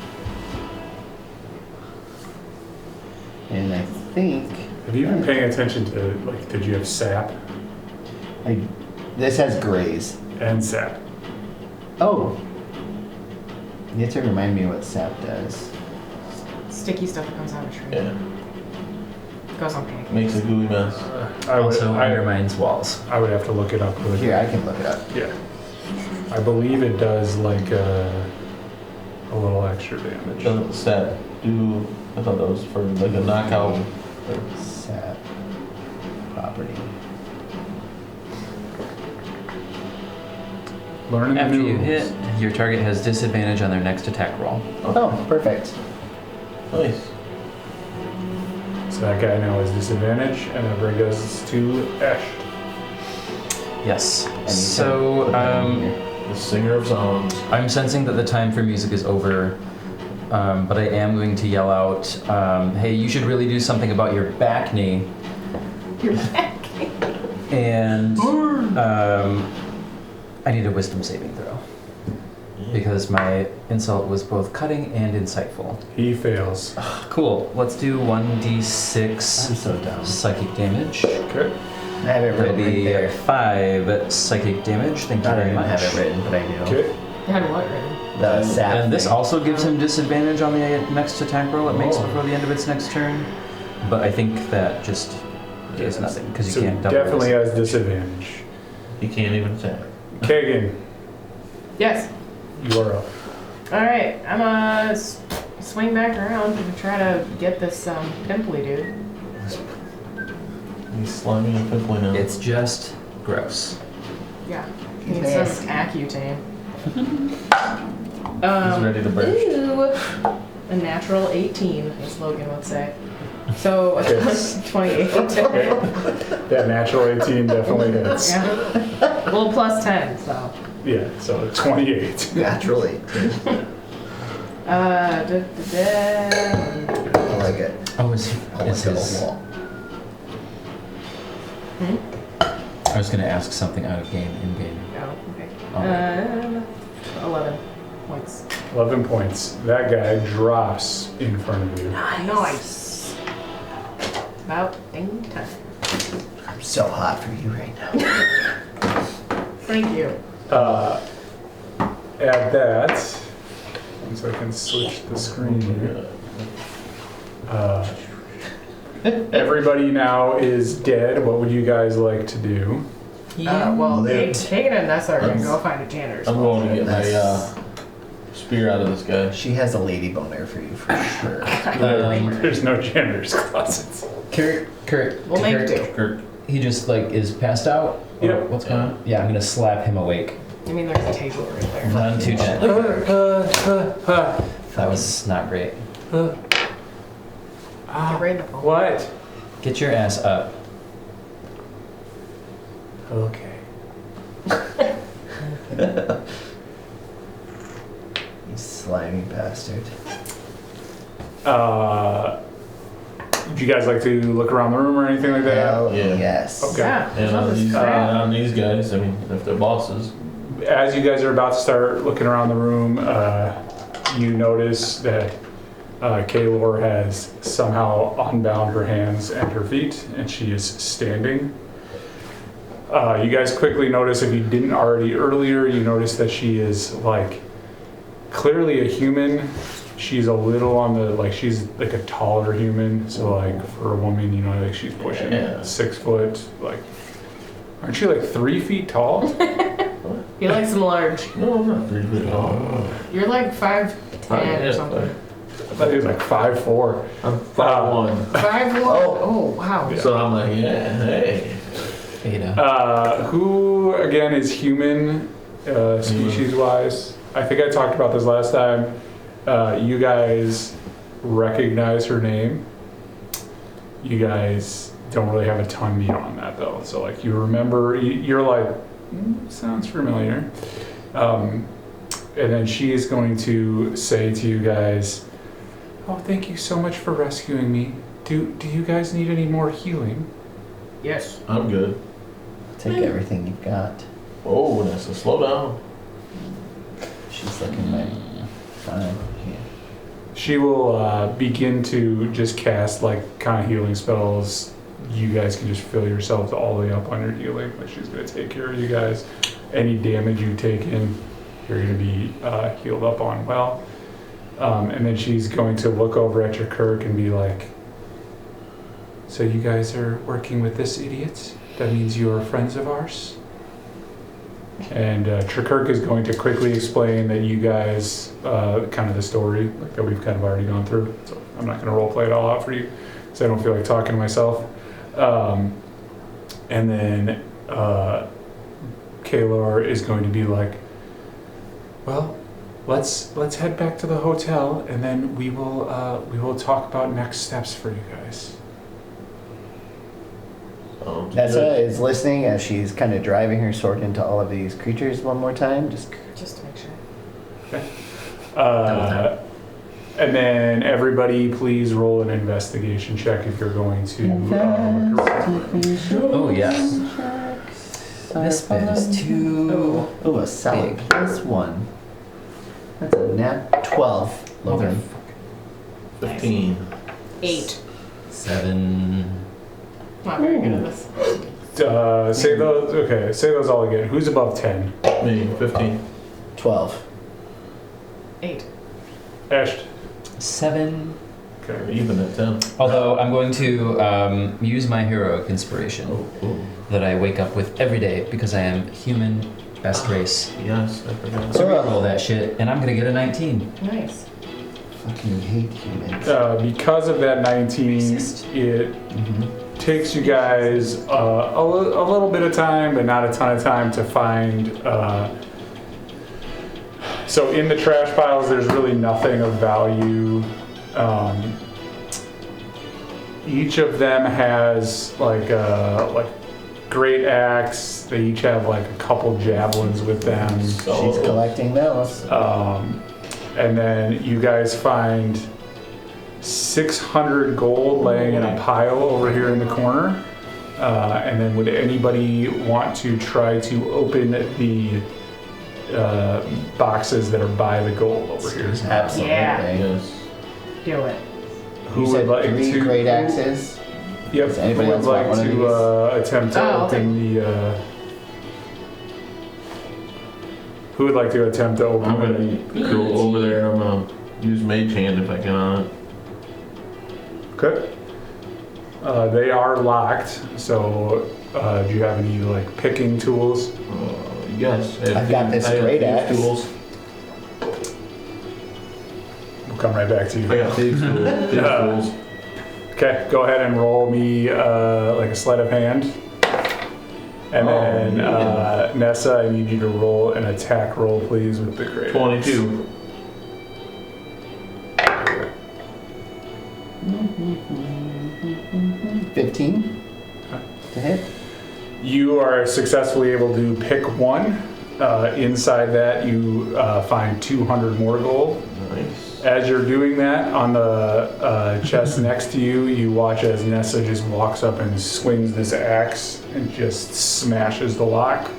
And I think Have you been paying attention to, like, did you have sap this has graze. and sap? Oh. You have to remind me what sap does. Sticky stuff that comes out of a tree. Yeah. Goes on pancakes. Makes a gooey mess. I would, Also I undermines walls. would have to look it up really Here, I can look it up. Yeah. I believe it does like a little extra damage. Doesn't stat do. I thought that was for like a knockout. Sap property. Learning the After new you rules. hit, your target has disadvantage on their next attack roll. Oh, perfect. Nice. So that guy now has disadvantage, and that brings us to Ash. Yes. And you So, can put that in here. The singer of songs. I'm sensing that the time for music is over, but I am going to yell out, hey, you should really do something about your back knee. You're back. And I need a wisdom saving throw. Because my insult was both cutting and insightful. He fails. Cool. Let's do 1d6 I'm so dumb. psychic damage. Okay. I have it That'll written right be there. 5 psychic damage. Thank you I don't very even much. have it written, but I do. Okay. You had what written? The sap. And this thing. also gives him disadvantage on the next attack roll it makes Oh. before the end of its next turn. But I think that just is nothing because you So can't double definitely this. has disadvantage. He can't even attack. Kagan, Yes. you are up. All right. I'm gonna swing back around and try to get this pimply dude. He's slimy and pimply now. It's just gross. Yeah. He's Need some nasty. Accutane. He's ready to burst. Ooh. A natural 18, as Logan would say. So, Yes. 28. That natural 18 definitely hits. Yeah. Well, plus 10, so. Yeah, so 28. Naturally. Da, da, da. I like it. Oh, is I like his? the wall. I was gonna ask something out of game, in game. Oh, okay. 11 points. 11 points. That guy drops in front of you. Nice. About dang time. I'm so hot for you right now. Thank you. At that, so I can switch the screen here. Everybody now is dead. What would you guys like to do? Well, Lit. Kagan and Nessa are gonna go find a janitor's. I'm going to get my That's- spear out of this guy. She has a lady boner for you for sure. There's no janitor's closets. Kurt, We'll make do. Kirk. he just like is passed out? Or Yep. What's going on? Yeah, I'm gonna slap him awake. I mean, there's a table right there. None too gentle. That was not great. Get right in the phone. What? Get your ass up. Okay. You slimy bastard. Would you guys like to look around the room or anything like that? Hell Yeah. yes. Okay. Yeah, And love this crap. on these guys, I mean, if they're bosses. As you guys are about to start looking around the room, you notice that Kaylor has somehow unbound her hands and her feet, and she is standing. You guys quickly notice, if you didn't already earlier, you notice that she is like clearly a human. She's a little on the, like, she's like a taller human, so like for a woman, you know, like she's pushing Yeah. 6 foot, like, aren't you like 3 feet tall? You like some large. No, I'm not 3 feet tall. You're like 5'10" Yeah, or something. I thought he was like 5'4". I'm 5'1". 5'1". Oh, wow. Yeah. So I'm like, yeah, hey. Ada. Who again is human, species-wise? I think I talked about this last time. You guys recognize her name. You guys don't really have a ton beyond that though. So like you remember, you're like, sounds familiar. And then she is going to say to you guys, "Oh, thank you so much for rescuing me. Do you guys need any more healing?" Yes. I'm good. Take everything you've got. Oh, Vanessa, slow down. She's looking like fine. She will begin to just cast like kind of healing spells. You guys can just fill yourselves all the way up on your healing. Like she's gonna take care of you guys. Any damage you take in, you're gonna be healed up on well. And then she's going to look over at your Kirk and be like, "So you guys are working with this idiot? That means you are friends of ours?" And Kirk is going to quickly explain that you guys, kind of the story like that we've kind of already gone through. So I'm not going to role play it all out for you because I don't feel like talking to myself. And then Kaylor is going to be like, "Well, let's head back to the hotel, and then we will talk about next steps for you guys." Nessa is listening as she's kind of driving her sword into all of these creatures one more time. Just Just to make sure. And then everybody, please roll an investigation check if you're going to. Look around. Oh yeah. This bit is too. Oh, a solid Big. +1. That's a nat 12. Logan. 15. 8. 7. Not very good at this. Say those. Okay, say those all again. Who's above 10? Me, 15. 12. 8. Ash. 7. Okay. Even at 10. Although I'm going to use my heroic inspiration that I wake up with every day because I am human, best race. Yes, I forgot. So reroll that shit, and I'm gonna get a 19. Nice. Fucking hate humans. Because of that 19, Racist. it takes you guys a little bit of time, but not a ton of time to find. So in the trash piles, there's really nothing of value Each of them has like a great axe. They each have like a couple javelins with them. She's collecting those. And then you guys find 600 gold laying in a pile over here in the corner. And then would anybody want to try to open the boxes that are by the gold over here? Absolutely. Yeah. Yes. Do it. You said 3 great axes. Yep. Does anybody Who else would want like one of to these? attempt to I'll open the? Who would like to attempt to open I'm it? gonna go over there and I'm gonna use Mage Hand if I can on it. Okay. They are locked. So, do you have any like picking tools? Yes. I've got this great axe. Tools. We'll come right back to you. I got thieves tools. Thieves tools. Okay, go ahead and roll me like a sleight of hand. And then Nessa, I need you to roll an attack roll, please, with the great. 22. Mm-hmm. 15 to hit. You are successfully able to pick one. Inside that, you find 200 more gold. Nice. As you're doing that, on the chest next to you, you watch as Nessa just walks up and swings this axe and just smashes the lock.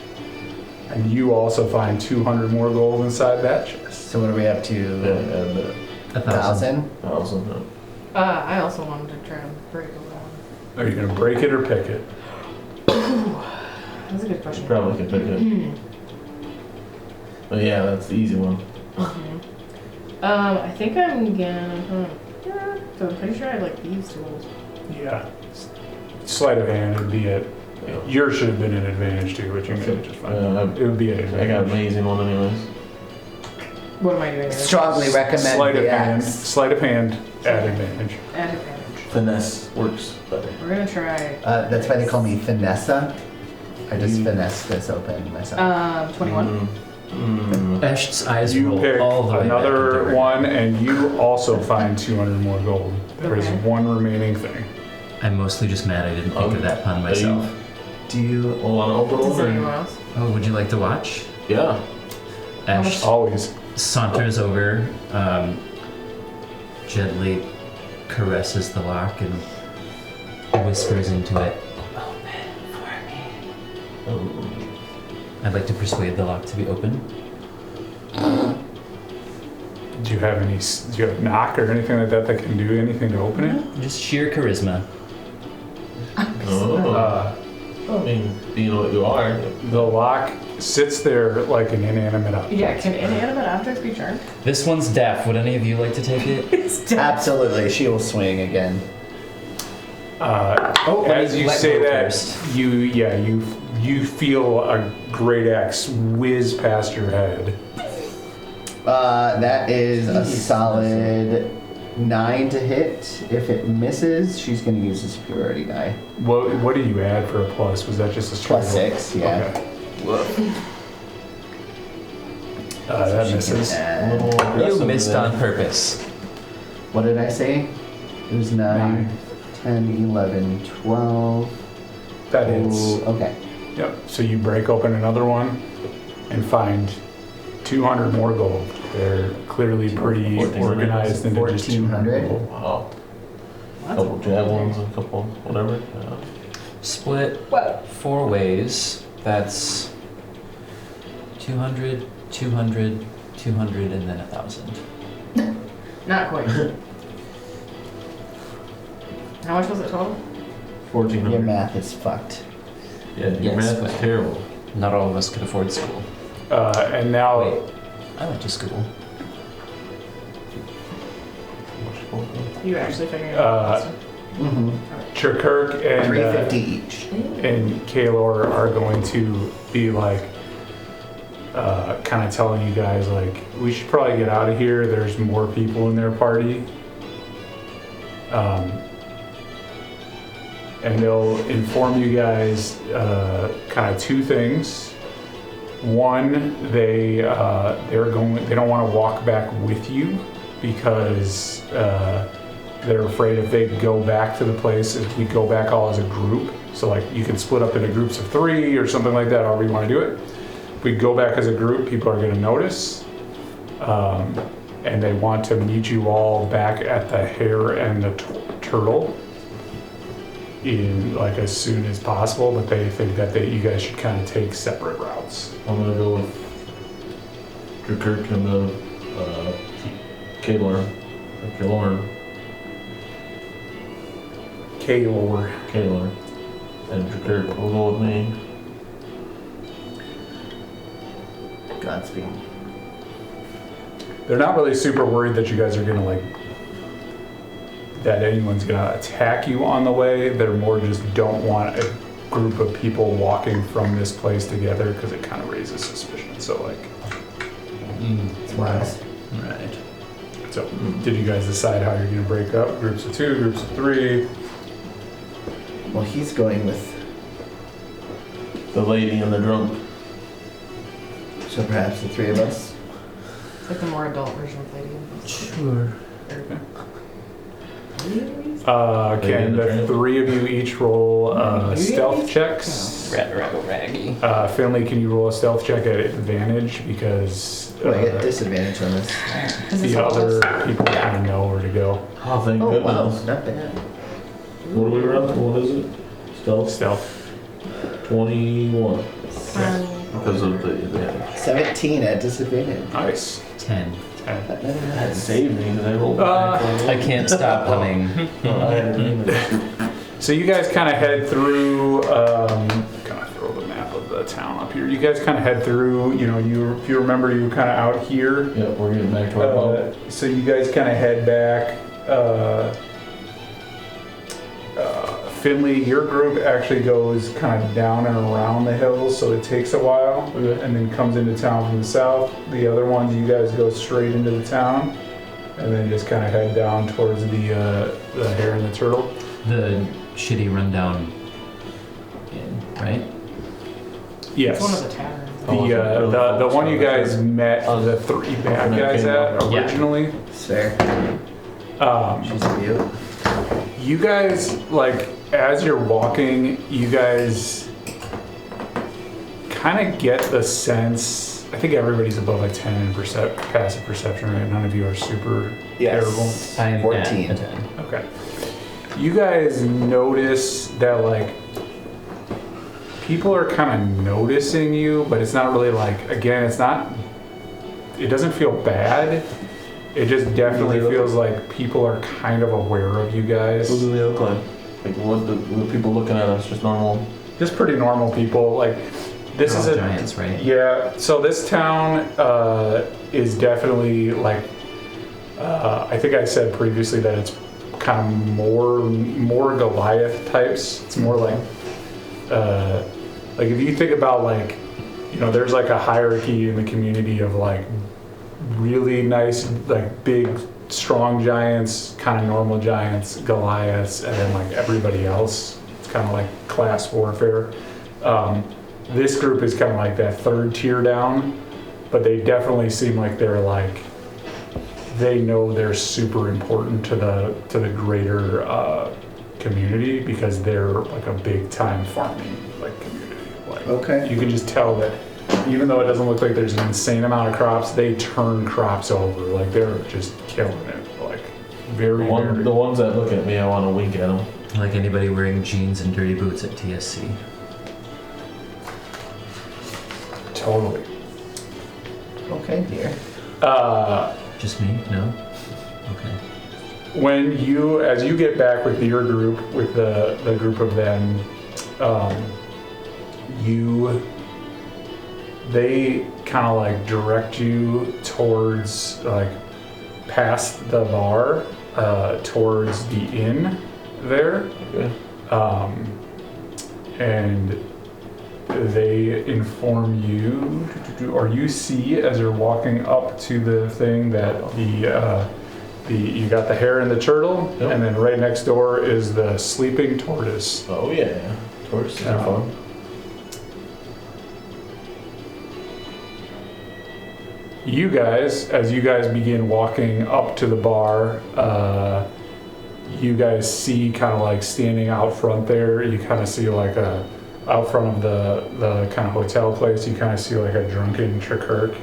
And you also find 200 more gold inside that chest. So what are we up to? And 1,000? 1,000. I also wanted to try and break a one. Are you going to break it or pick it? That's a good question. Probably could pick it. But yeah, that's the easy one. I think I'm gonna. So I'm pretty sure I have like these tools. Yeah. Sleight of hand would be it. Yours should have been an advantage too, but you can get it just fine. It would be an advantage. I got an amazing one anyways. What am I doing? Strongly recommend Sleight of the hand. axe. Sleight of hand at advantage. Add advantage. Finesse works better. We're gonna try. That's why they call me Finessa. I just finessed this open myself. 21. Esht's eyes You roll pick all the way another back into one, and you also find 200 more gold. There is Okay. one remaining thing. I'm mostly just mad I didn't think of that pun myself. Do you? Hold on, open Does over. anyone else? Oh, would you like to watch? Yeah. Esht Always. saunters over, gently caresses the lock and whispers into it, "Open for me." Oh. I'd like to persuade the lock to be open. Do you have knock or anything like that that can do anything to open it? Just sheer charisma. Oh. I mean, you know what you are. The lock sits there like an inanimate object. Yeah, can inanimate objects be charmed? This one's deaf. Would any of you like to take it? It's dead. Absolutely, she will swing again. As you let say go that, first. you feel a great axe whiz past your head. That is a solid 9 to hit. If it misses, she's going to use a superiority die. What did you add for a plus? Was that just a straight Plus roll? 6, yeah. Okay. That She misses. can add- A little You aggressive missed there. on purpose. What did I say? It was 9, 10, 11, 12. That hits. Oh, okay. Yep. So you break open another one and find 200 more gold. They're clearly pretty 1400. organized into just 200 1400. gold. Wow. That's Couple javelins and a couple whatever. Yeah. Split What? 4 ways. That's 200, 200, 200, and then 1,000. Not quite. How much was it total? 1,400. Your math is fucked. Yeah, your Yes, math is but- terrible. Not all of us could afford school. And now Wait, I went to school. You actually figuring it Uh, out? Mm-hmm. Chirkirk and 350 each. Kalor are going to be like kind of telling you guys like we should probably get out of here. There's more people in their party. And they'll inform you guys kind of 2 things. One, they don't want to walk back with you. because they're afraid if they go back to the place, if we go back all as a group, so like you can split up into groups of 3 or something like that, however you want to do it. If we go back as a group, people are going to notice. And they want to meet you all back at the Hare and the Turtle in like as soon as possible, but they think that you guys should kind of take separate routes. I'm gonna go with Drakirk and the Kaylor. Kaylor. And Drakirk will go with me. Godspeed. They're not really super worried that you guys are gonna like, that anyone's gonna attack you on the way. They're more just don't want a group of people walking from this place together because it kind of raises suspicion. So like, It's wise. Right. so did you guys decide how you're gonna break up? Groups of 2, groups of 3? Well, he's going with, The lady and the drunk. so perhaps the 3 of us. It's like the more adult version of Lady. Sure. Can the 3 of you each roll stealth checks? Raggy. Finley, can you roll a stealth check at advantage because Oh, I get disadvantage on this. the other people kind of know where to go. Oh, thank Oh, wow, goodness. not bad. What do we run? What is it? Stealth? Stealth. 21. Because of the advantage. 17 at disadvantage. Nice. 10. 10. That never That happens. saved me because I rolled back. I can't stop humming. I had advantage. So you guys kind of head through, kind of throw the map of the town up here. You guys kind of head through, you know, if you remember, you were kind of out here. Yep, we're getting back to our boat. So you guys kind of head back. Finley, your group actually goes kind of down and around the hills, so it takes a while, and then comes into town from the south. The other ones, you guys go straight into the town, and then just kind of head down towards the Hare and the Turtle. The shitty rundown inn, right? Yes. It's one of the taverns. The one you guys met the 3 bad guys at originally. It's fair. She's a beaut. You guys, like, as you're walking, you guys kind of get the sense, I think everybody's above a 10 in passive perception, right? None of you are super terrible. I'm 14. at a 10. Okay. You guys notice that, like, people are kind of noticing you, but it's not really like, again, it doesn't feel bad. It just definitely feels like people are kind of aware of you guys. What do they look like? Like, what the people looking at us? Just normal? Just pretty normal people. Like, this is They're a all giants, right? Yeah. So this town is definitely like, I think I said previously that it's kind of more Goliath types. It's more like if you think about, like, you know, there's like a hierarchy in the community of like really nice, like big, strong giants, kind of normal giants, Goliaths, and then like everybody else. It's kind of like class warfare. This group is kind of like that 3rd tier down, but they definitely seem like they know they're super important to the greater community because they're like a big time farming like community. Like, Okay. you can just tell that even though it doesn't look like there's an insane amount of crops, they turn crops over. Like, they're just killing it. Like, very. The ones that look at me, I want to wink at them. Like anybody wearing jeans and dirty boots at TSC. Totally. Okay, dear. Just me? No? Okay. As you get back with your group, with the group of them, they kind of like direct you towards, like, past the bar, towards the inn there. Okay. And they inform you, or you see as you're walking up to the thing, that you got the Hare and the Turtle, Yep. and then right next door is the Sleeping Tortoise. Oh, yeah. Tortoises are fun. You guys, as you guys begin walking up to the bar, you guys see kind of like standing out front there, you kind of see like out front of the kind of hotel place, you kind of see like a drunken Chakirk.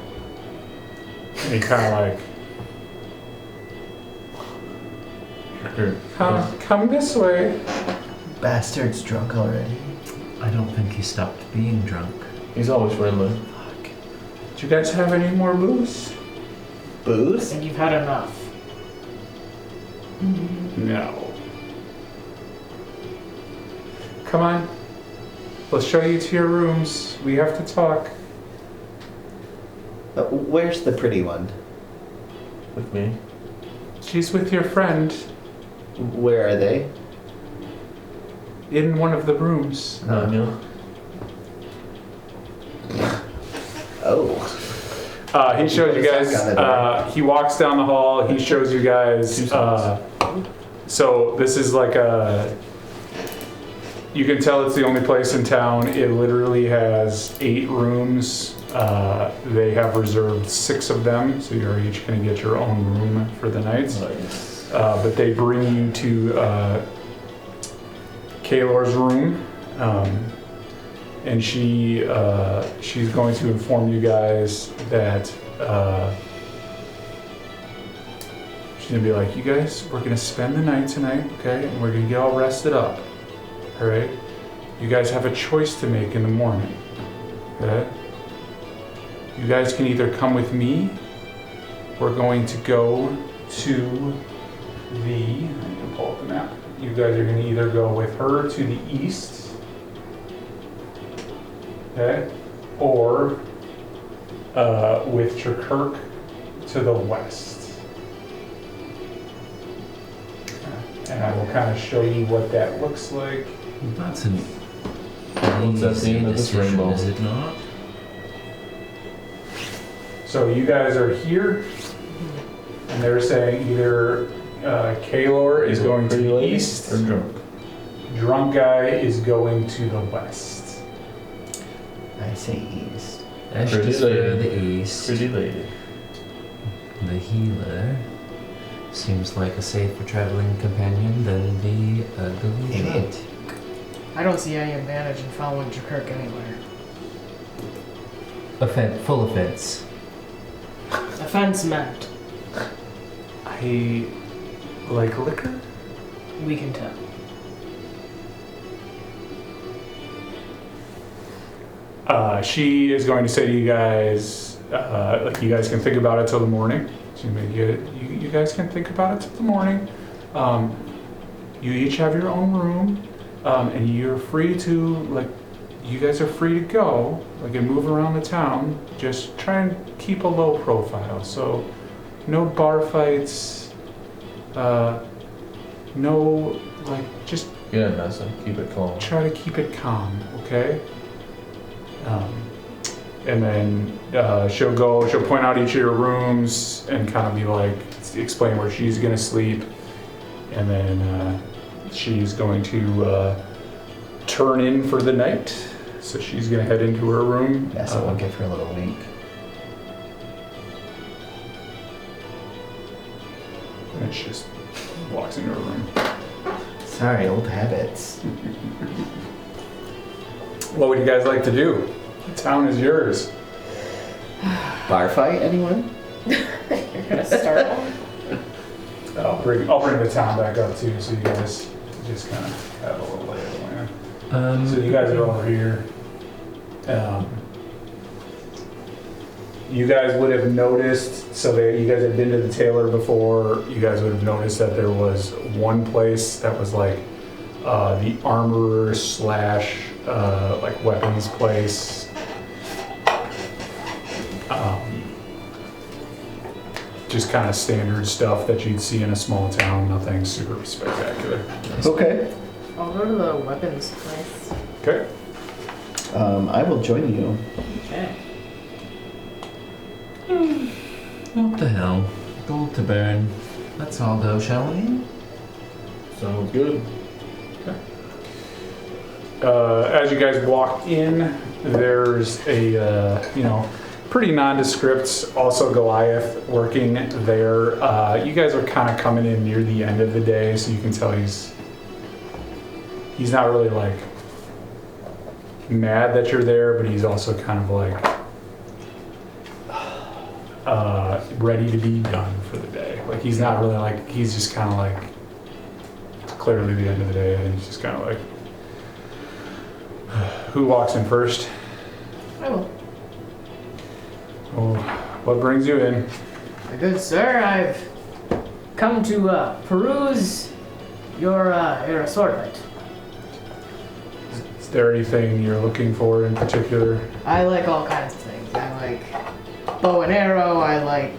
And he kind of like, come this way. Bastard's drunk already. I don't think he stopped being drunk. He's always friendly. Do you guys have any more booze? Booze? And you've had enough. No. Come on. Let's show you to your rooms. We have to talk. Where's the pretty one? With me. She's with your friend Where are they? in one of the rooms. Anya. Oh. He shows you guys. He walks down the hall. He shows you guys. So this is like a. You can tell it's the only place in town. It literally has 8 rooms. They have reserved 6 of them, so you're each going to get your own room for the night. Nice. But they bring you to Kaylor's room, and she's going to inform you guys that she's gonna be like, you guys, we're gonna spend the night tonight, okay? And we're gonna get all rested up, all right? You guys have a choice to make in the morning, okay? You guys can either come with me. We're going to go to I need to pull up the map. You guys are going to either go with her to the east, okay, or with Chakirk to the west. And I will kind of show you what that looks like. That's an What's at the easy end of this decision, rainbow? is it not? So you guys are here, and they're saying either Kaylor is going to the east, or drunk. drunk guy is going to the west. I say east. Ash Pretty is for lady. the east. Pretty lady. The healer seems like a safer traveling companion than the ugly drunk. Idiot. I don't see any advantage in following Chakirk anywhere. Full offense. Offense meant. I like liquor. We can tell. She is going to say to you guys, like, you guys can think about it till the morning. You guys can think about it till the morning. You each have your own room, and you're free to, like, you guys are free to go, like, and move around the town. Just try and keep a low profile. So, no bar fights, no, like, just Yeah, Nessa. Keep it calm. try to keep it calm, okay? And then she'll point out each of your rooms and kind of be like, explain where she's gonna sleep. And then she's going to turn in for the night. So she's gonna head into her room. Yeah, so we'll give her a little wink. And she just walks into her room. Sorry, old habits. What would you guys like to do? The town is yours. Bar fight, anyone? You're gonna start one? I'll bring the town back up too, so you guys just kind of have a little lay of the land. So you guys are over here. You guys would have noticed, you guys had been to the tailor before, you guys would have noticed that there was one place that was like the armorer / like weapons place. Just kind of standard stuff that you'd see in a small town, nothing super spectacular. Okay. I'll go to the weapons place. Okay. I will join you. Okay. What the hell? Gold to burn. Let's all go, shall we? Sounds good. As you guys walk in, there's a, pretty nondescript. Also Goliath working there. You guys are kind of coming in near the end of the day, so you can tell he's not really like mad that you're there, but he's also kind of like ready to be done for the day. Like he's not really like, he's just kind of like, it's clearly the end of the day, and he's just kind of like, who walks in first? I will. Oh, what brings you in? My good sir, I've come to peruse your assortment. Is there anything you're looking for in particular? I like all kinds of things. I like bow and arrow, I like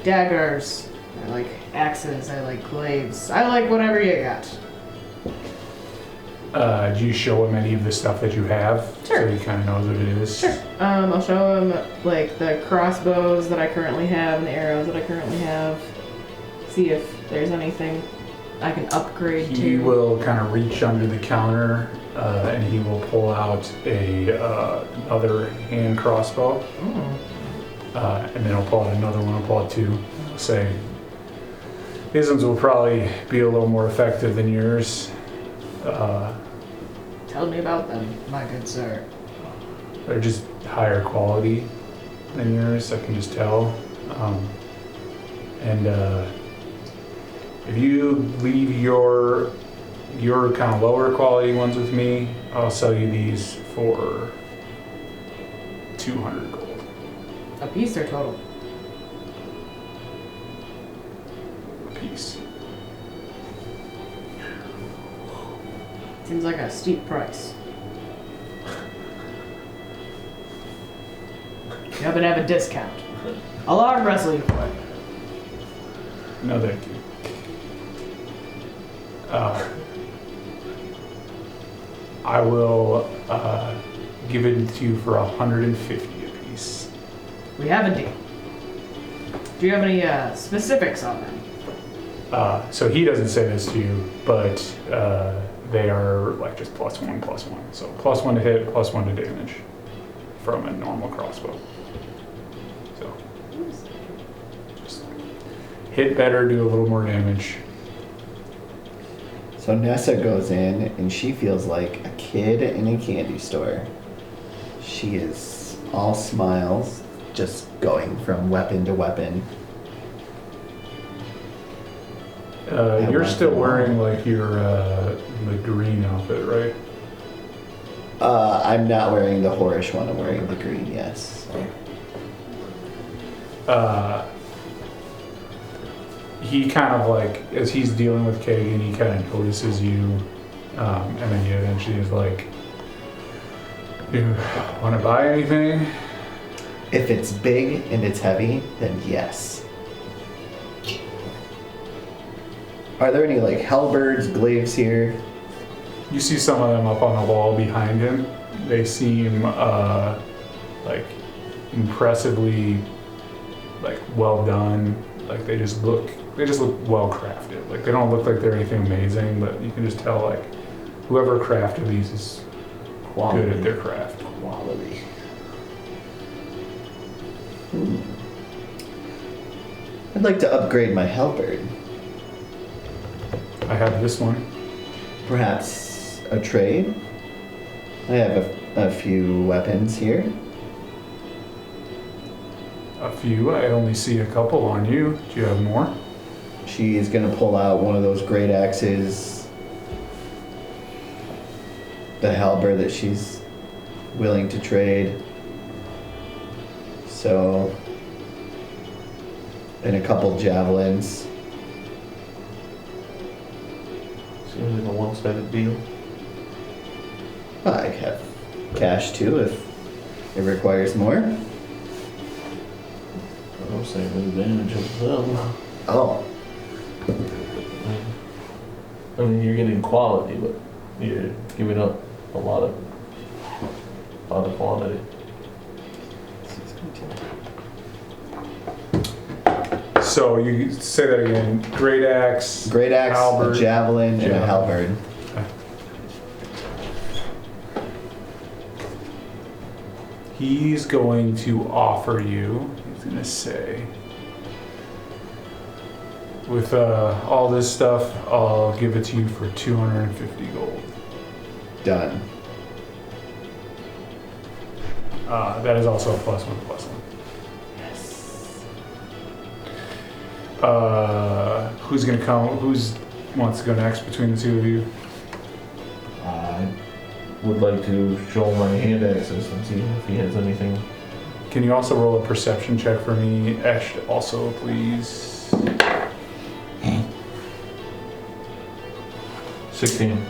daggers, I like axes, I like glaives. I like whatever you got. Do you show him any of the stuff that you have? Sure. So he kind of knows what it is? Sure. I'll show him like the crossbows that I currently have and the arrows that I currently have. See if there's anything I can upgrade to. He will kind of reach under the counter and he will pull out another hand crossbow. Mm. And then he'll pull out another one, he'll pull out two. He'll say, his ones will probably be a little more effective than yours. Tell me about them, my good sir. They're just higher quality than yours, I can just tell. If you leave your kind of lower quality ones with me, I'll sell you these for 200 gold. A piece or total? A piece. Seems like a steep price. You happen to have a discount. I'll arm wrestle you for it. No, thank you. I will give it to you for 150 a piece. We have a deal. Do you have any specifics on them? So he doesn't say this to you, but they are like just +1/+1. So +1 to hit, +1 to damage from a normal crossbow. So just hit better, do a little more damage. So Nessa goes in and she feels like a kid in a candy store. She is all smiles, just going from weapon to weapon. You're still wearing like your the green outfit, right? I'm not wearing the Horish one, I'm wearing the green, yes. He kind of like, as he's dealing with Kagan, he kind of notices you, and then he eventually is like, "You want to buy anything?" If it's big and it's heavy, then yes. Are there any like halberds, glaives here? You see some of them up on the wall behind him. They seem like impressively like well done. Like they just look well crafted. Like they don't look like they're anything amazing, but you can just tell like whoever crafted these is good at their craft. Quality. I'd like to upgrade my halberd. I have this one. Perhaps a trade? I have a few weapons here. A few. I only see a couple on you. Do you have more? She is going to pull out one of those great axes, the halberd that she's willing to trade. So, and a couple javelins. Seems like a one-sided deal. I have cash too if it requires more. I'm saying advantage of them. Oh, I mean, you're getting quality, but you're giving up a lot of quantity. So you say that again. Great axe. great axe, halberd, a javelin, and a javelin. halberd. He's going to offer you, he's going to say, with all this stuff, I'll give it to you for 250 gold. Done. That is also a +1/+1. Yes. Who's going to come? Who's wants to go next between the two of you? I would like to show my hand access and see if he has anything. Can you also roll a perception check for me, Esh, also, please? 16.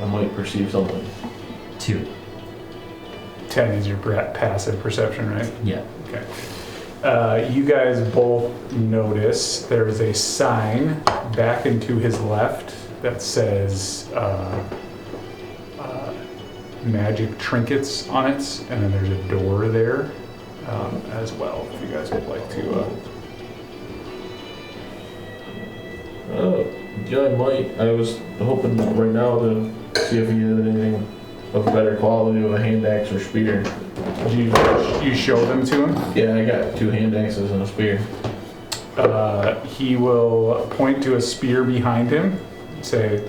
I might perceive something. 2. 10 is your passive perception, right? Yeah. Okay. You guys both notice there is a sign back and to his left that says magic trinkets on it, and then there's a door there as well, if you guys would like to. Yeah, I might. I was hoping right now to see if he had anything of better quality with a hand axe or spear. You show them to him. Yeah, I got 2 hand axes and a spear. He will point to a spear behind him, say,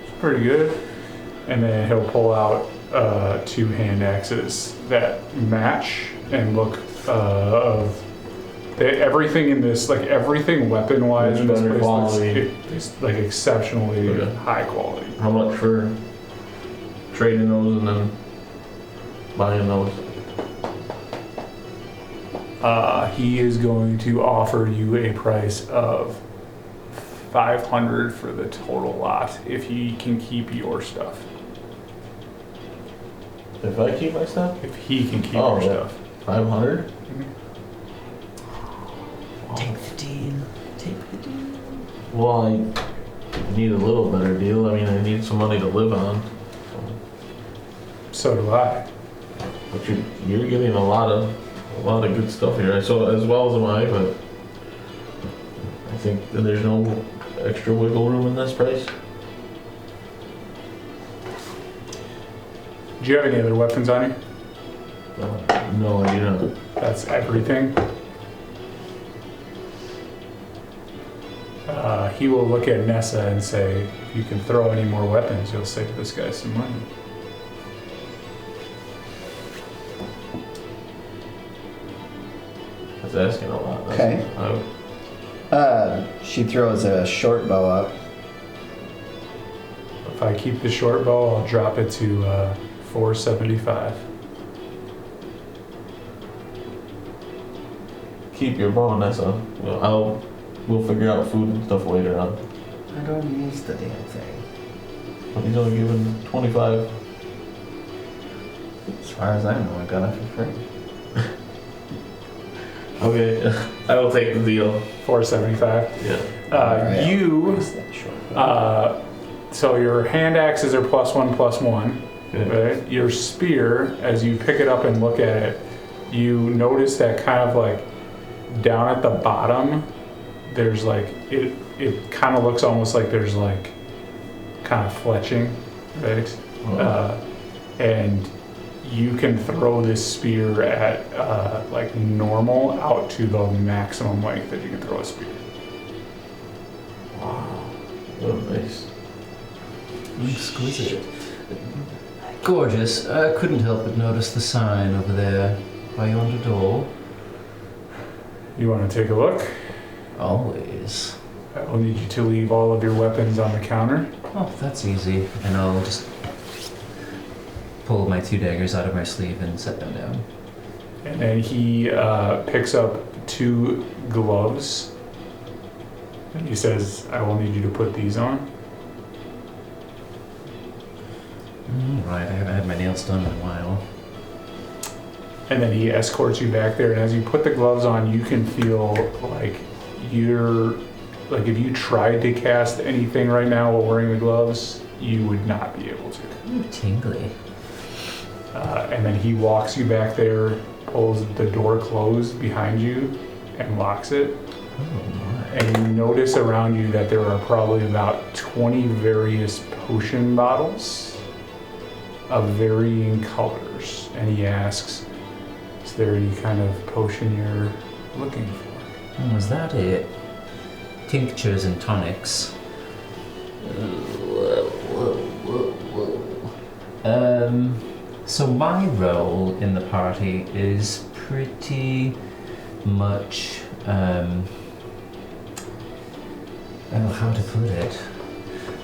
"It's pretty good," and then he'll pull out 2 hand axes that match and look everything in this, like everything weapon-wise in this Better place quality. is like exceptionally Okay. high quality. How much for trading those and then buying those? He is going to offer you a price of 500 for the total lot if he can keep your stuff. If I keep my stuff? If he can keep Oh, your yeah. stuff. 500? Take the deal. Take the deal. Well, I need a little better deal. I mean, I need some money to live on. So do I. But you're getting a lot of good stuff here. So as well as am I, but I think that there's no extra wiggle room in this price. Do you have any other weapons on you? No, I do not. That's everything. He will look at Nessa and say, if you can throw any more weapons, you'll save this guy some money. That's asking a lot. Okay. She throws a short bow up. If I keep the short bow, I'll drop it to 475. Keep your bow, Nessa. We'll figure out food and stuff later on. I don't use the damn thing. But he's only given 25. As far as I know, I got it for free. Okay, I will take the deal. 475. Yeah. Alright, You, I'll use that short bow. so your hand axes are +1/+1. Good. Right? Your spear, as you pick it up and look at it, you notice that kind of like down at the bottom, there's like, it kind of looks almost like there's like kind of fletching, right? And you can throw this spear at like normal out to the maximum length that you can throw a spear. Wow. Oh, nice. Exquisite. Gorgeous. I couldn't help but notice the sign over there by yonder door. You want to take a look? Always. I will need you to leave all of your weapons on the counter. Oh, that's easy. And I'll just pull my 2 daggers out of my sleeve and set them down. And then he picks up 2 gloves. And he says, I will need you to put these on. Right, I haven't had my nails done in a while. And then he escorts you back there. And as you put the gloves on, you can feel like you're, like if you tried to cast anything right now while wearing the gloves, you would not be able to. Ooh, tingly. And then he walks you back there, pulls the door closed behind you, and locks it. Oh my. And you notice around you that there are probably about 20 various potion bottles of varying colors, and he asks, is there any kind of potion you're looking for? Was that it? Tinctures and tonics. So my role in the party is pretty much, how to put it?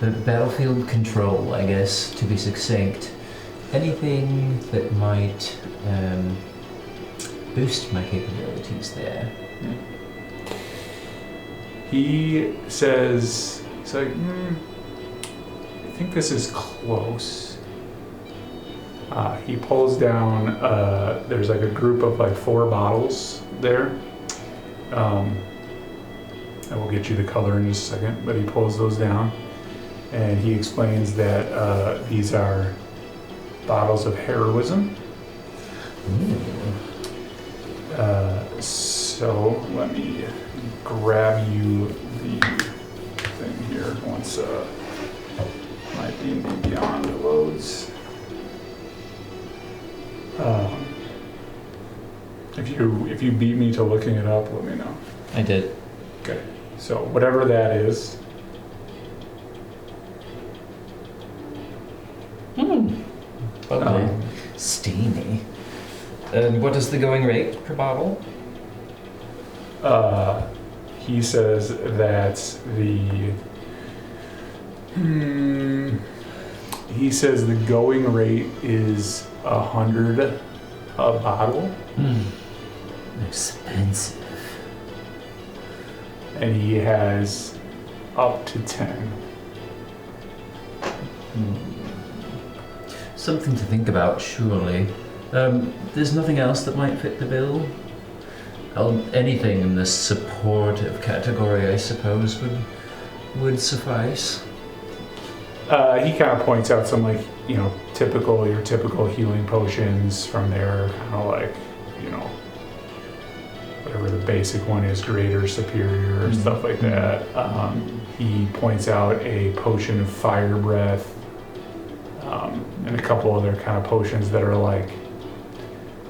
The battlefield control, I guess, to be succinct. Anything that might boost my capabilities there. He says, he's like, I think this is close. He pulls down, there's like a group of like 4 bottles there. I will get you the color in just a second, but he pulls those down and he explains that these are bottles of heroism. So let me grab you the thing here once my D&D Beyond loads. If you beat me to looking it up, let me know. I did. Okay. So whatever that is. Lovely. Steamy. And what is the going rate per bottle? He says that he says the going rate is 100 a bottle. Expensive. And he has up to 10. Something to think about, surely. There's nothing else that might fit the bill? Anything in the supportive category, I suppose, would suffice. He kind of points out some, like, your typical healing potions from there, kind of like, whatever the basic one is, greater, superior, stuff like that. He points out a potion of fire breath, and a couple other kind of potions that are like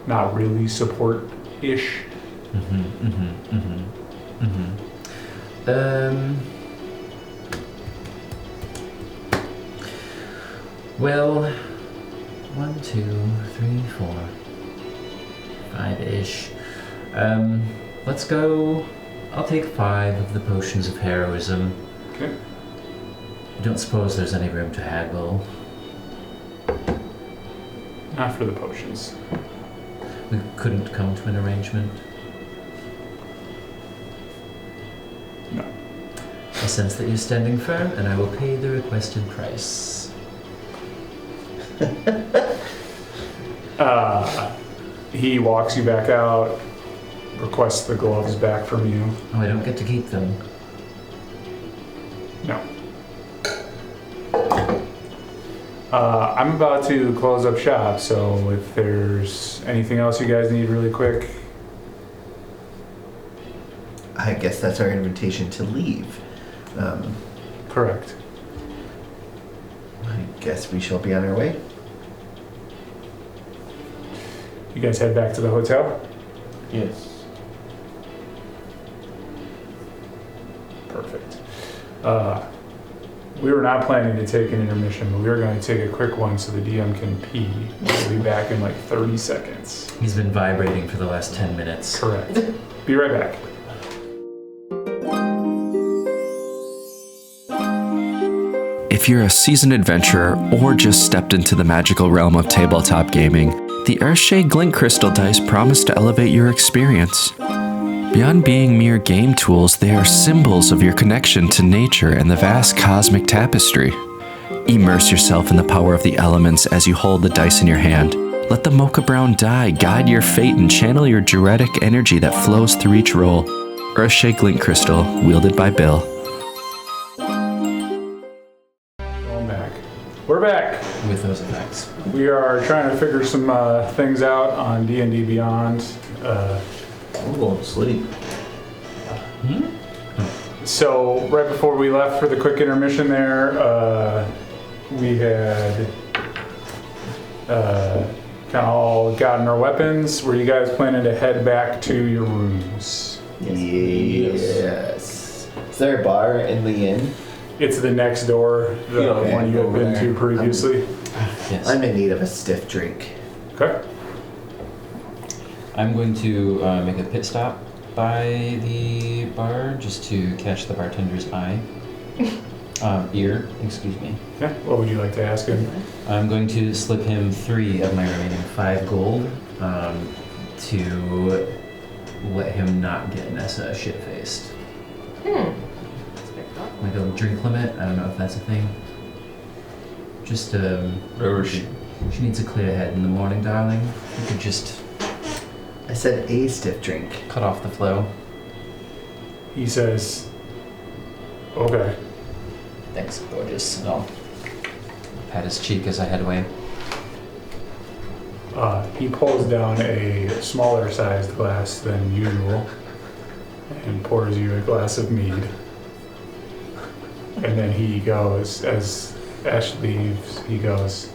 not really support-ish. Well, 1, 2, 3, 4, 5-ish. Let's go. I'll take 5 of the potions of heroism. Okay. I don't suppose there's any room to haggle. Not for the potions. We couldn't come to an arrangement. No. I sense that you're standing firm, and I will pay the requested price. He walks you back out, requests the gloves back from you. Oh, I don't get to keep them. No. I'm about to close up shop, so if there's anything else you guys need really quick. I guess that's our invitation to leave. Correct. I guess we shall be on our way. You guys head back to the hotel? Yes. Perfect. We were not planning to take an intermission, but we were going to take a quick one so the DM can pee. We'll be back in like 30 seconds. He's been vibrating for the last 10 minutes. Correct. Be right back. If you're a seasoned adventurer or just stepped into the magical realm of tabletop gaming, the Earthshade Glint Crystal dice promise to elevate your experience. Beyond being mere game tools, they are symbols of your connection to nature and the vast cosmic tapestry. Immerse yourself in the power of the elements as you hold the dice in your hand. Let the mocha brown die guide your fate and channel your druidic energy that flows through each roll. Earthshade Glint Crystal, wielded by Bill. Going back. We're back. With those effects. We are trying to figure some things out on D&D Beyond. I'm going to sleep. So right before we left for the quick intermission there, we had kind of all gotten our weapons. Were you guys planning to head back to your rooms? Yes. Is there a bar in the inn? It's the next door, the Yeah, one you had over been there. to previously. Yes. I'm in need of a stiff drink. Okay. I'm going to make a pit stop by the bar just to catch the bartender's eye. Ear, excuse me. Yeah. What would you like to ask him? I'm going to slip him 3 of my remaining 5 gold to let him not get Nessa shit-faced. Like a drink limit, I don't know if that's a thing. Just, Where was she? she needs a clear head in the morning, darling. You could just I said a stiff drink. cut off the flow. He says, okay. Thanks, gorgeous. And I'll pat his cheek as I head away. He pulls down a smaller sized glass than usual and pours you a glass of mead. And then he goes, as Ash leaves, he goes,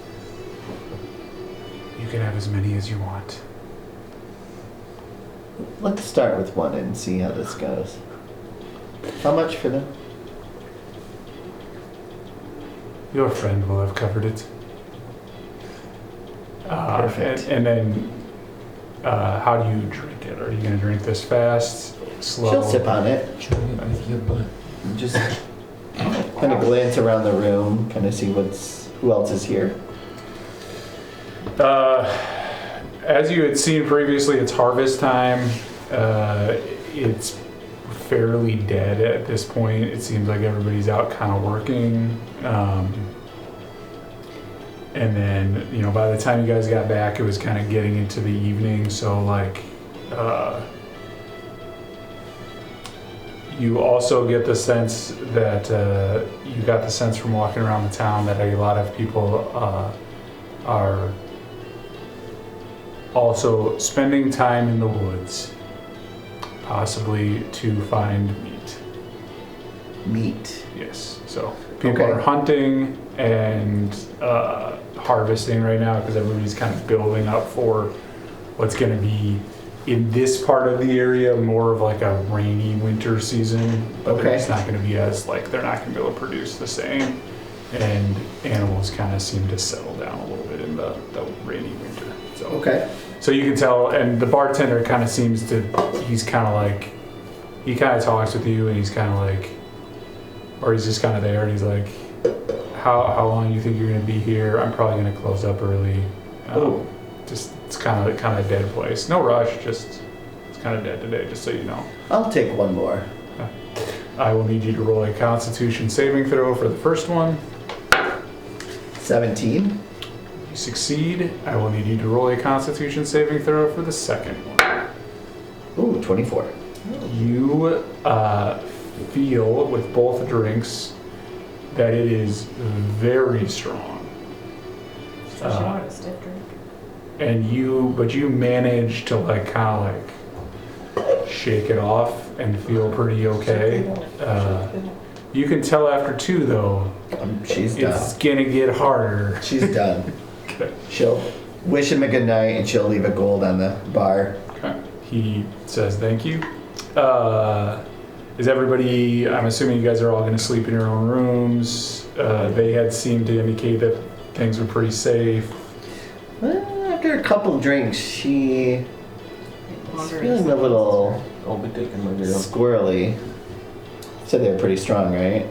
you can have as many as you want. Let's start with one and see how this goes. How much for them? Your friend will have covered it. Perfect. And then, how do you drink it? Are you going to drink this fast, slow? She'll sip on it. Just kind of glance around the room, kind of see who else is here. As you had seen previously, it's harvest time. It's fairly dead at this point. It seems like everybody's out kind of working. And then, by the time you guys got back, it was kind of getting into the evening. So, you also get the sense that you got the sense from walking around the town that a lot of people are also spending time in the woods, possibly to find meat. Meat. Yes, so people Okay. are hunting and harvesting right now because everybody's kind of building up for what's going to be in this part of the area more of like a rainy winter season, but Okay. it's not going to be as they're not going to be able to produce the same, and animals kind of seem to settle down a little bit in the rainy winter. So Okay. So you can tell, and the bartender kind of seems to, he kind of talks with you, and he's kind of like, or he's just kind of there, and he's like, how long do you think you're going to be here? I'm probably going to close up early. Oh. Just, it's kind of a dead place. No rush, just, it's kind of dead today, just so you know. I'll take one more. I will need you to roll a Constitution saving throw for the first one. 17. You succeed. I will need you to roll a Constitution saving throw for the second one. Ooh, 24. You feel with both drinks that it is very strong, Especially when it's stiff drink. and you manage to shake it off and feel pretty okay. You can tell after 2 though, She's done. it's gonna get harder. She's done. Okay. She'll wish him a good night and she'll leave a gold on the bar. Okay. He says thank you. Is everybody, I'm assuming you guys are all going to sleep in your own rooms. They had seemed to indicate that things were pretty safe. Well, after a couple drinks, she's feeling a little I'll be taking my girl. squirrely. Said they were pretty strong, right?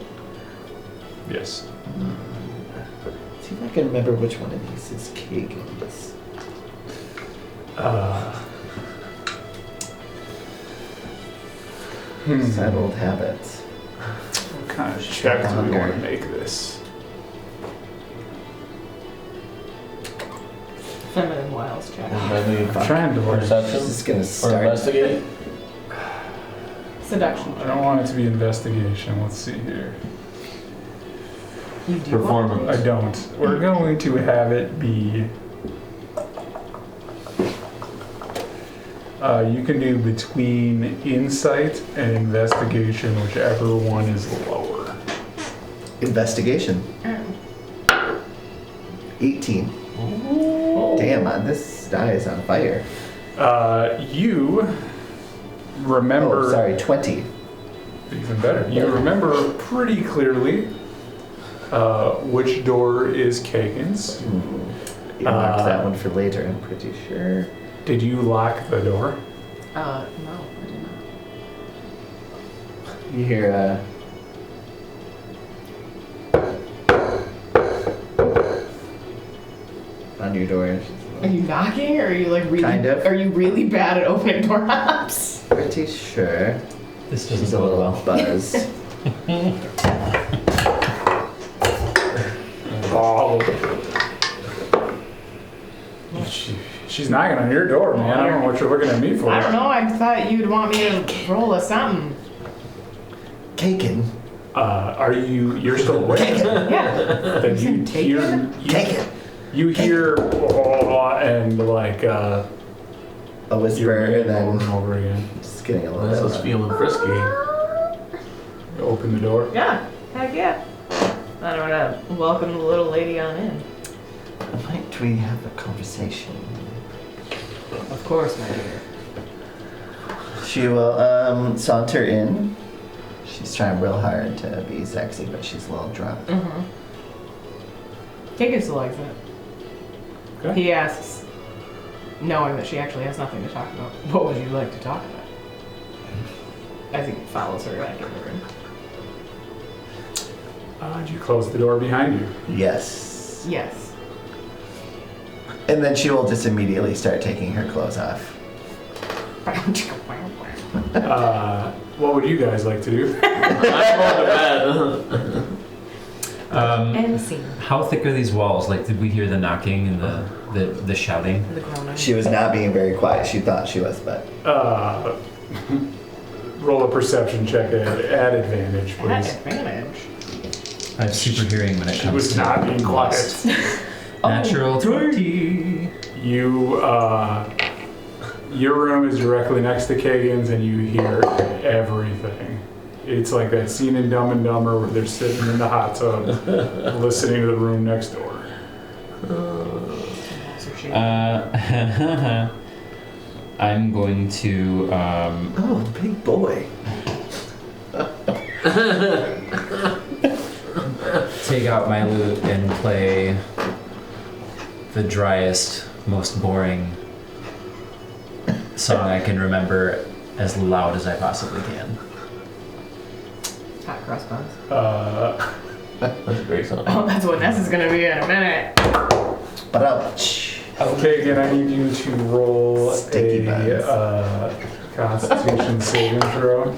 Yes. See if I can remember which one of these is Kagan's. Settled habits. What kind of check do we want to make this? Feminine wiles check. I'm trying to work. Perception? This is gonna Or start. investigate? Seduction I check. don't want it to be investigation. Let's see here. You do what? Performance. I don't. We're going to have it be. You can do between insight and investigation, whichever one is lower. Investigation. 18. Oh, Damn, this die is on fire. You remember. Oh, sorry, 20. Even better. You remember pretty clearly which door is Kagan's. You marked that one for later, I'm pretty sure. Did you lock the door? No, I did not. You hear, on your door. Are you knocking, or are you like really? Kind of. Are you really bad at opening doorknobs? Pretty sure. This She's doesn't a go little well. buzzed. Oh. She's knocking on your door, man. I don't know what you're looking at me for. I don't know. I thought you'd want me to roll a something. Kagan. Are you? You're still awake? Yeah. Then you Take hear. it? Kagan. You hear and like A whisper, and over and then over again. just getting a That's little us feeling frisky. You open the door. Yeah. Heck yeah. I don't know. Welcome the little lady on in. Might we have a conversation? Of course, my dear. She will saunter in. She's trying real hard to be sexy, but she's a little drunk. Mm-hmm. Kagan still likes it. Okay. He asks, knowing that she actually has nothing to talk about, what would you like to talk about? I think he follows her back in the room. Did you close the door behind you? Yes. Yes. And then she will just immediately start taking her clothes off. What would you guys like to do? I'm going to bed. End scene. How thick are these walls? Like, did we hear the knocking and the shouting? The groaning. She was not being very quiet. She thought she was, but Roll a perception check at advantage, At please. advantage. I have super hearing when it She comes was to not being quiet. loss. Natural 20. You, your room is directly next to Kagan's, and you hear everything. It's like that scene in Dumb and Dumber where they're sitting in the hot tub, listening to the room next door. I'm going to oh, big boy. take out my lute and play the driest, most boring song I can remember as loud as I possibly can. Hot cross buns. That's a great song. Oh, that's what Ness is gonna be in a minute. But ouch. Okay, again, I need you to roll Sticky buns. a Constitution saving throw.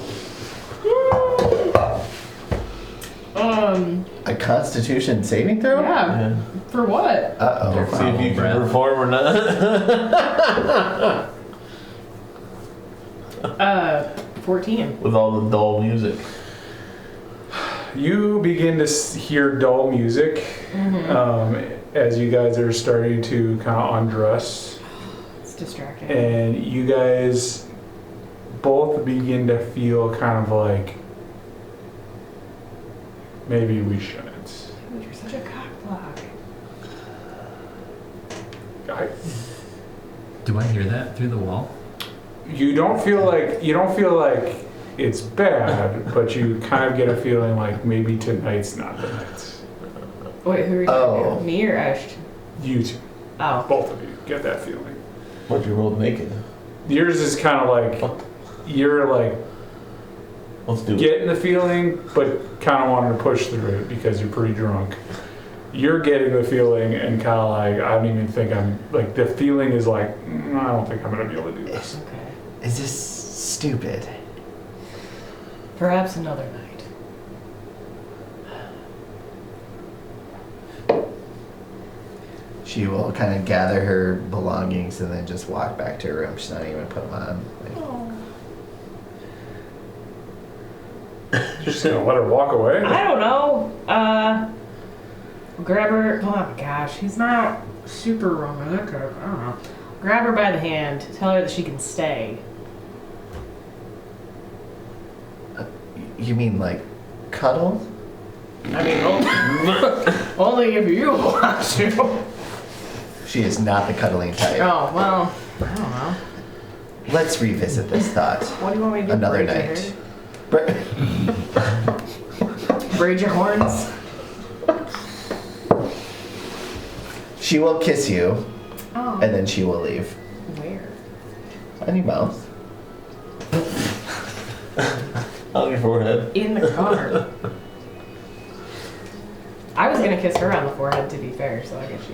A Constitution saving throw? Yeah. Yeah. For what? Uh-oh. See if you Breath. can perform or not. 14. With all the dull music. You begin to hear dull music as you guys are starting to kind of undress, It's distracting. and you guys both begin to feel kind of like maybe we shouldn't. Dude, you're such a cock block. Do I hear that through the wall? You don't feel like it's bad, but you kind of get a feeling like maybe tonight's not the night. Wait, who are you Oh. talking to? Me or Ash? You two, Oh. both of you, get that feeling. What, you rolled naked? Yours is kind of like you're like Let's do it. getting the feeling, but kind of wanting to push through it because you're pretty drunk. You're getting the feeling and kind of like, I don't even think I'm, like, the feeling is like, I don't think I'm going to be able to do this. Okay. Is this stupid? Perhaps another night. She will kind of gather her belongings and then just walk back to her room. She's not even going to put them on. Like, Just going to let her walk away? I don't know. Grab her. Oh my gosh, he's not super romantic. I don't know. Grab her by the hand. Tell her that she can stay. you mean like cuddle? I mean, only if you want to. She is not the cuddling type. Oh, well, I don't know. Let's revisit this thought. What do you want me to do? Another braid your night. hair? Braid your horns? She will kiss you, Oh. and then she will leave. Where? On your mouth. On your forehead. In the car. I was gonna kiss her on the forehead, to be fair, so I guess she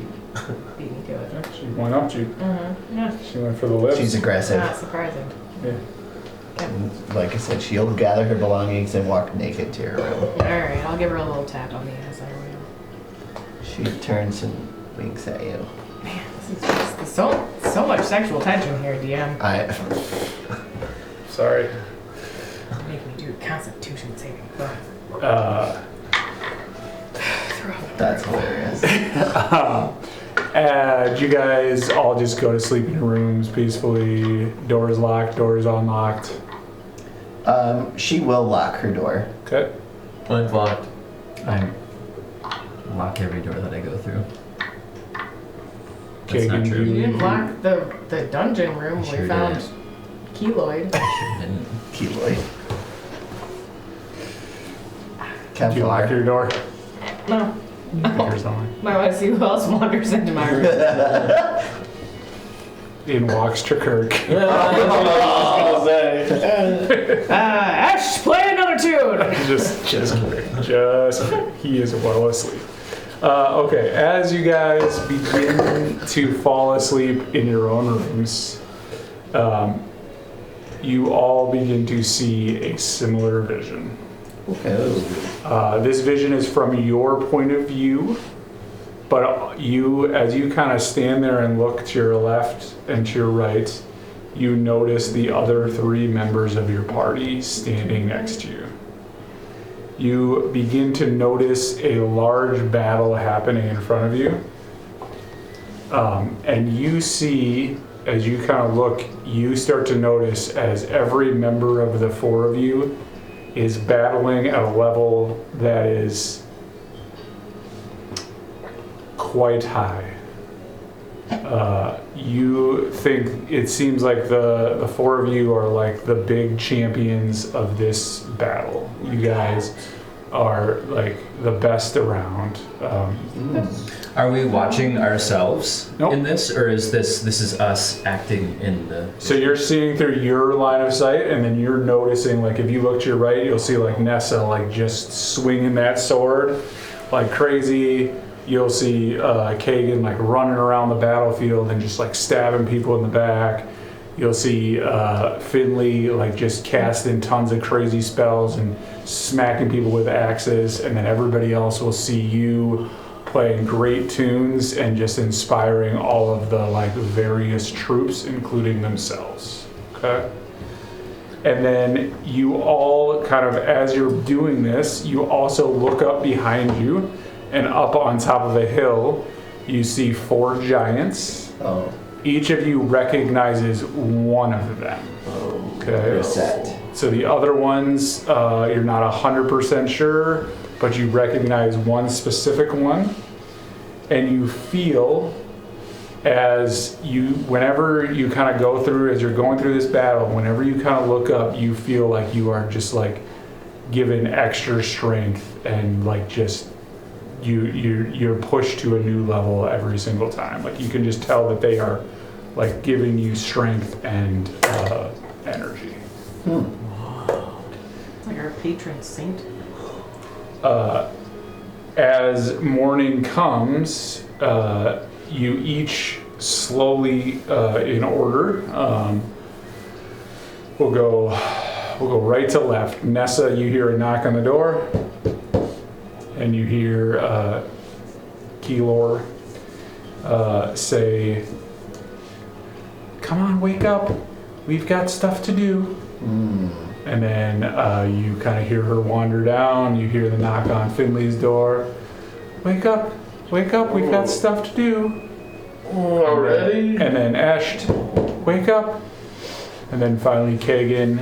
beat me to it. She went up to you. Yeah, She went for the lips. She's aggressive. not surprising. Yeah. And like I said, she'll gather her belongings and walk naked to her room. Alright, I'll give her a little tap on the ass. I will. She turns and winks at you. Man, this is just so much sexual tension here, DM. Sorry. Make me do a Constitution saving throw. That's hilarious. You guys all just go to sleep in your rooms peacefully. Doors locked, doors unlocked. She will lock her door. Okay. Mine's locked. I lock every door that I go through. That's Okay, not you- true. You didn't lock the dungeon room. Sure We found did. Keloid. Didn't. Keloid. Do you lock your door? No. Or something. I want to see who else wanders into my room. In walks Kirk. Ash, play another tune! just kidding. Just kidding. He is well asleep. Okay, as you guys begin to fall asleep in your own rooms, you all begin to see a similar vision. Okay. This vision is from your point of view, but you, as you kind of stand there and look to your left and to your right, you notice the other 3 members of your party standing next to you. You begin to notice a large battle happening in front of you. And you see, as you kind of look, you start to notice as every member of the 4 of you is battling at a level that is quite high. You think it seems like the 4 of you are like the big champions of this battle. You guys are like the best around. Are we watching ourselves Nope. in this, or is this is us acting in the? So you're seeing through your line of sight, and then you're noticing, like, if you look to your right, you'll see like Nessa like just swinging that sword like crazy. You'll see Kagan like running around the battlefield and just like stabbing people in the back. You'll see Finley like just casting tons of crazy spells and smacking people with axes, and then everybody else will see you playing great tunes and just inspiring all of the like various troops, including themselves. Okay. And then you all kind of, as you're doing this, you also look up behind you, and up on top of a hill, you see 4 giants. Oh. Each of you recognizes one of them. Okay. You're set. So the other ones, you're not 100% sure, but you recognize one specific one, and you feel as you, whenever you kind of go through, as you're going through this battle, whenever you kind of look up, you feel like you are just like given extra strength, and like just you're pushed to a new level every single time. Like you can just tell that they are like giving you strength and energy. It's like our patron saint. As morning comes, you each slowly, in order, we'll go right to left. Nessa, you hear a knock on the door, and you hear Keylor say, "Come on, wake up! We've got stuff to do." And then you kind of hear her wander down. You hear the knock on Finley's door. "Wake up! Wake up! We've got stuff to do." Already? And then Esht, "Wake up!" And then finally Kagan,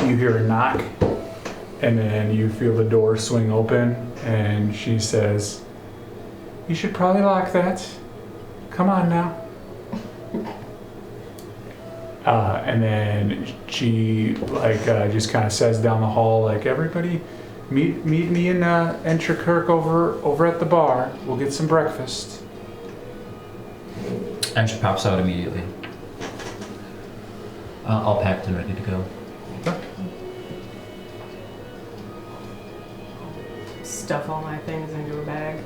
you hear a knock, and then you feel the door swing open, and she says, You should probably lock that. Come on now. And then she just kind of says down the hall, like, everybody meet me and Enterkirk over at the bar. We'll get some breakfast. And she pops out immediately. All packed and ready to go. Stuff all my things into a bag.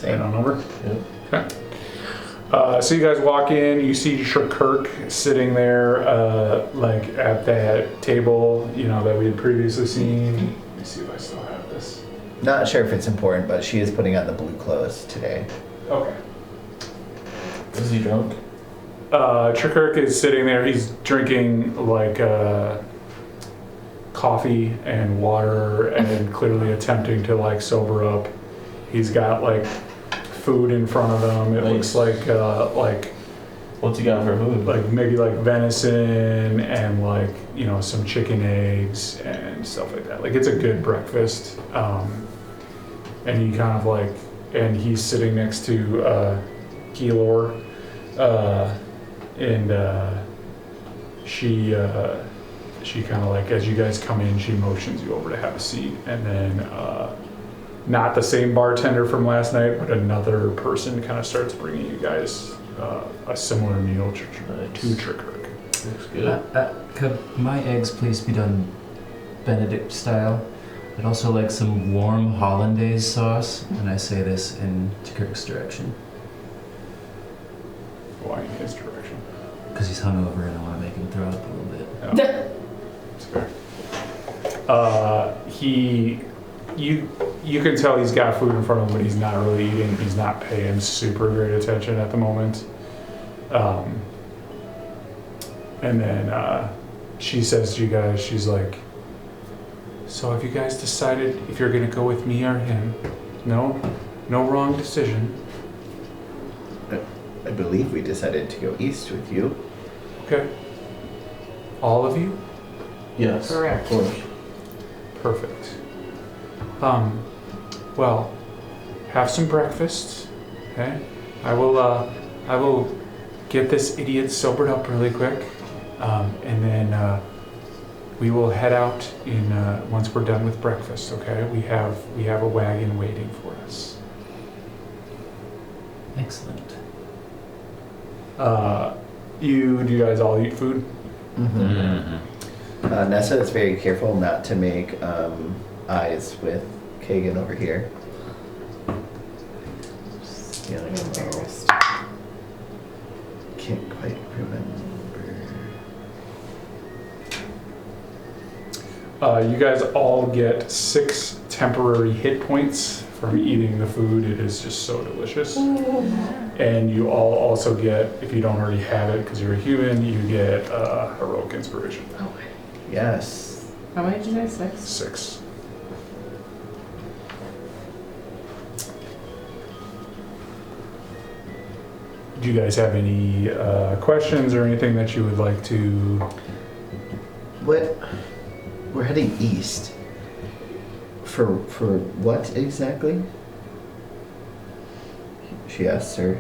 Head on over. Yep. Okay. So you guys walk in, you see Kirk sitting there, at that table, that we had previously seen. Let me see if I still have this. Not sure if it's important, but she is putting on the blue clothes today. Okay. Is he drunk? Kirk is sitting there. He's drinking coffee and water, and clearly attempting to sober up. He's got food in front of him. It Nice. looks like What's he got for food? maybe venison and some chicken eggs and stuff like that. It's a good breakfast. And he kind of and he's sitting next to Keylor, and she kind of as you guys come in, she motions you over to have a seat, and then not the same bartender from last night, but another person kind of starts bringing you guys a similar meal to Kirk. Looks good. Could my eggs please be done Benedict style? I'd also like some warm hollandaise sauce, and I say this in Kirk's direction. Why in his direction? Because he's hungover and I want to make him throw up a little bit. Oh, that's fair. You can tell he's got food in front of him, but he's not really eating. He's not paying super great attention at the moment. And then she says to you guys, she's like, so have you guys decided if you're going to go with me or him? No wrong decision. I believe we decided to go east with you. Okay. All of you? Yes. Correct. Of course. Perfect. Well, have some breakfast, okay? I will get this idiot sobered up really quick, and then we will head out once we're done with breakfast, okay? We have a wagon waiting for us. Excellent. Do you guys all eat food? Nessa is very careful not to make eyes with Kagan over here. Yeah, I'm embarrassed. can't quite remember. You guys all get 6 temporary hit points from eating the food. It is just so delicious. And you all also get, if you don't already have it because you're a human, you get heroic inspiration. Oh, Yes. how many did you say? 6? 6. Do you guys have any questions or anything that you would like to? What? We're heading east. For what exactly? She asks her.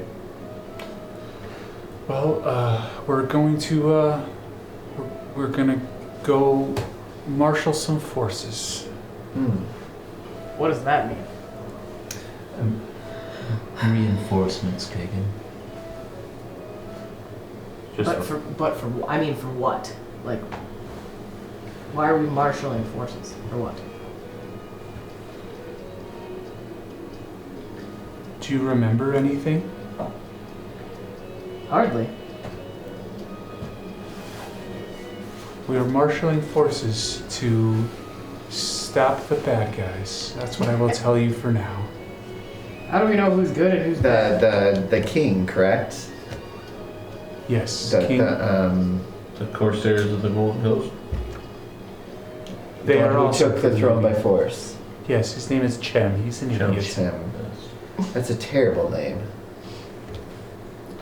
Well, we're going to we're gonna go marshal some forces. What does that mean? Reinforcements, Kagan. But for what? Like, why are we marshaling forces? For what? Do you remember anything? Hardly. We are marshaling forces to stop the bad guys. That's what I will tell you for now. How do we know who's good and who's bad? The king, correct? Yes, The King. The Corsairs of the Golden Coast. They one are who also took the throne by Canadian. force. Yes, his name is Chem. He's an Chem. idiot. Him. That's a terrible name.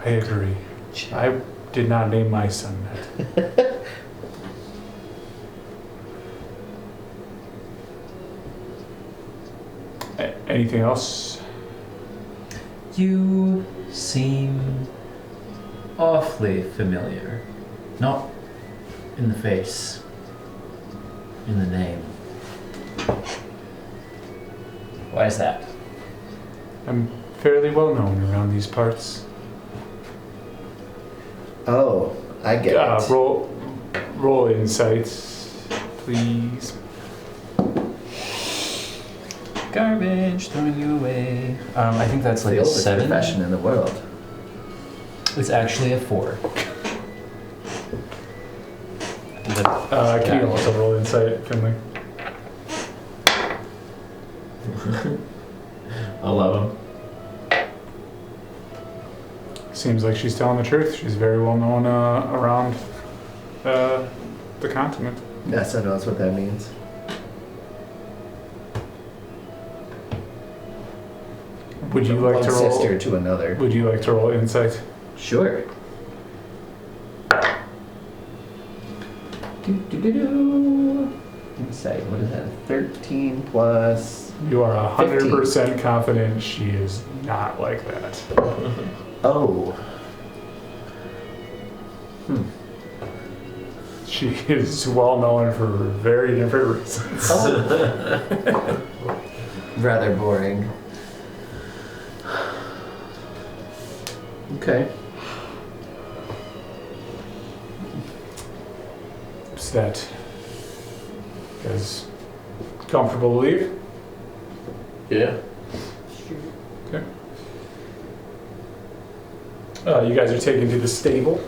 I agree. I did not name my son that. Anything else? You seem awfully familiar. Not in the face, in the name. Why is that? I'm fairly well known around these parts. Oh, I get it. Roll insights, please. Garbage, throwing you away. I think that's like the a oldest 7. profession in the world. It's actually a 4. Can you also roll insight, Finley? 11. Seems like she's telling the truth. She's very well known around the continent. Nessa knows what that means. Would you From like one to roll? sister to another. Would you like to roll insight? Sure. Do. Insight. What is that? 13 plus. You are 100% confident she is not like that. Oh. She is well known for very different reasons. Rather boring. Okay. Is that you guys comfortable to leave? Yeah. Okay. You guys are taken to the stable.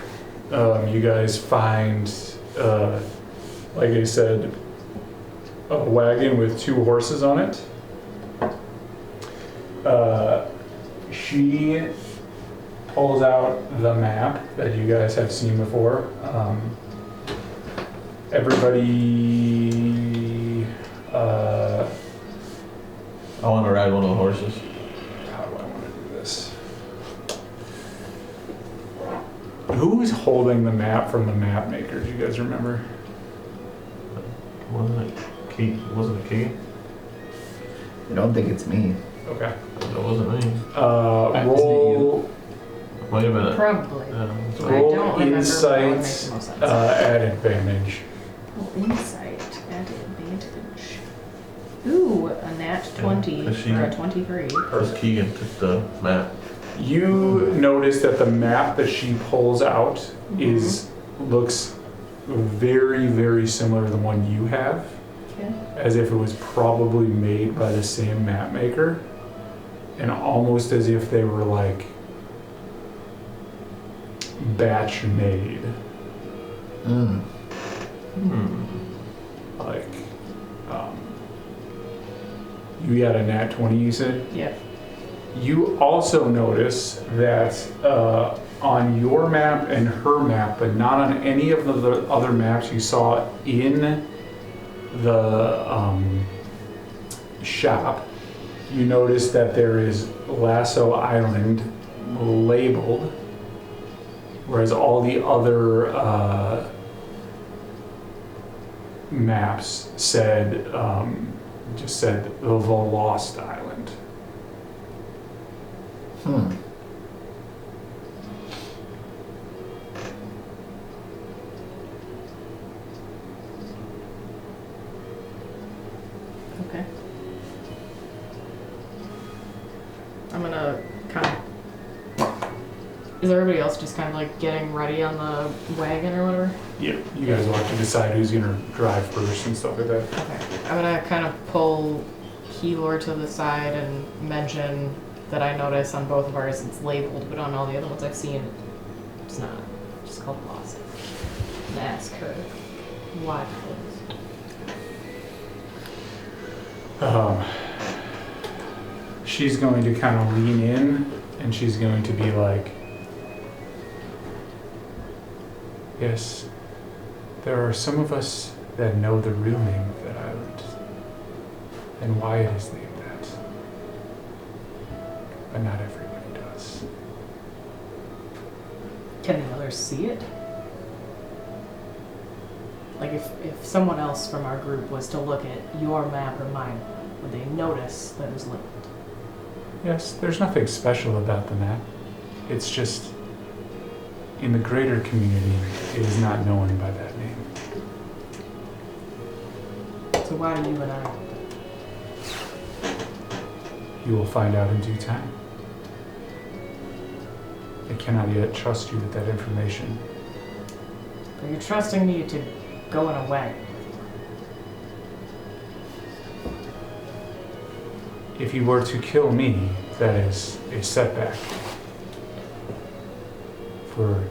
You guys find, like I said, a wagon with 2 horses on it. She pulls out the map that you guys have seen before. Everybody, I want to ride one of the horses. how do I want to do this? Who is holding the map from the map maker? Do you guys remember? Wasn't it Key? Wasn't it Key? I don't think it's me. Okay. That wasn't me. Roll. Wait a minute. Probably. Yeah, that's I right. Roll don't remember, but that would make insight the most sense. at advantage. Roll insight at advantage. Ooh, a nat 20 Yeah, 'cause she- for a 23. First Keegan took the map. You notice that the map that she pulls out looks very, very similar to the one you have, Okay. as if it was probably made by the same map maker, and almost as if they were like batch made. Mm. Like, you got a nat 20, you said? Yep. You also notice that on your map and her map, but not on any of the other maps you saw in the shop, you notice that there is Lasso Island labeled, whereas all the other maps said, just said the Lost Island. Okay. I'm gonna kind of. Is everybody else just kind of like getting ready on the wagon or whatever? Yeah, you guys will have to decide who's gonna drive first and stuff like that. Okay. I'm gonna kind of pull Keylor to the side and mention that I notice on both of ours it's labeled, but on all the other ones I've seen, it's not. It's just called Lost. And ask her why, please. She's going to kind of lean in and she's going to be like, yes, there are some of us that know the real name of that island and why it is named that, but not everybody does. Can the others see it? Like if someone else from our group was to look at your map or mine, would they notice that it was labeled? Yes, there's nothing special about the map. It's just, in the greater community, it is not known by that name. So why do you and I? You will find out in due time. I cannot yet trust you with that information. Are you trusting me to go in a wagon? If you were to kill me, that is a setback for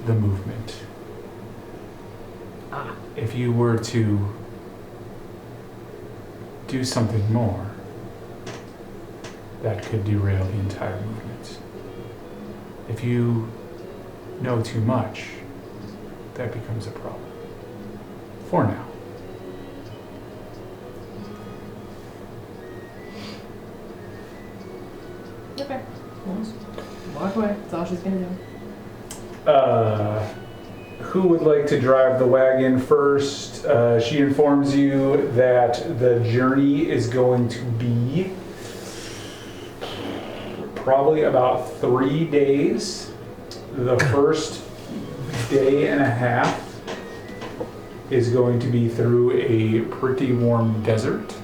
the movement. Ah. If you were to do something more, that could derail the entire movement. If you know too much, that becomes a problem. For now. Okay. Well, just walk away. That's all she's gonna do. Who would like to drive the wagon first? She informs you that the journey is going to be probably about 3 days. The first day and a half is going to be through a pretty warm desert.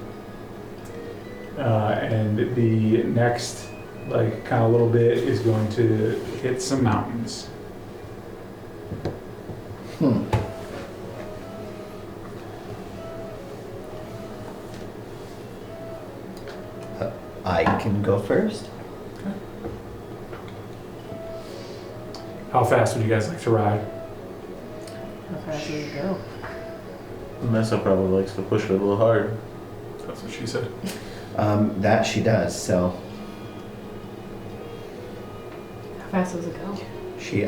And the next, like, kind of little bit is going to hit some mountains. I can go first. How fast would you guys like to ride? How fast do you go? Mesa probably likes to push it a little hard. That's what she said. That she does, so How fast does it go? she,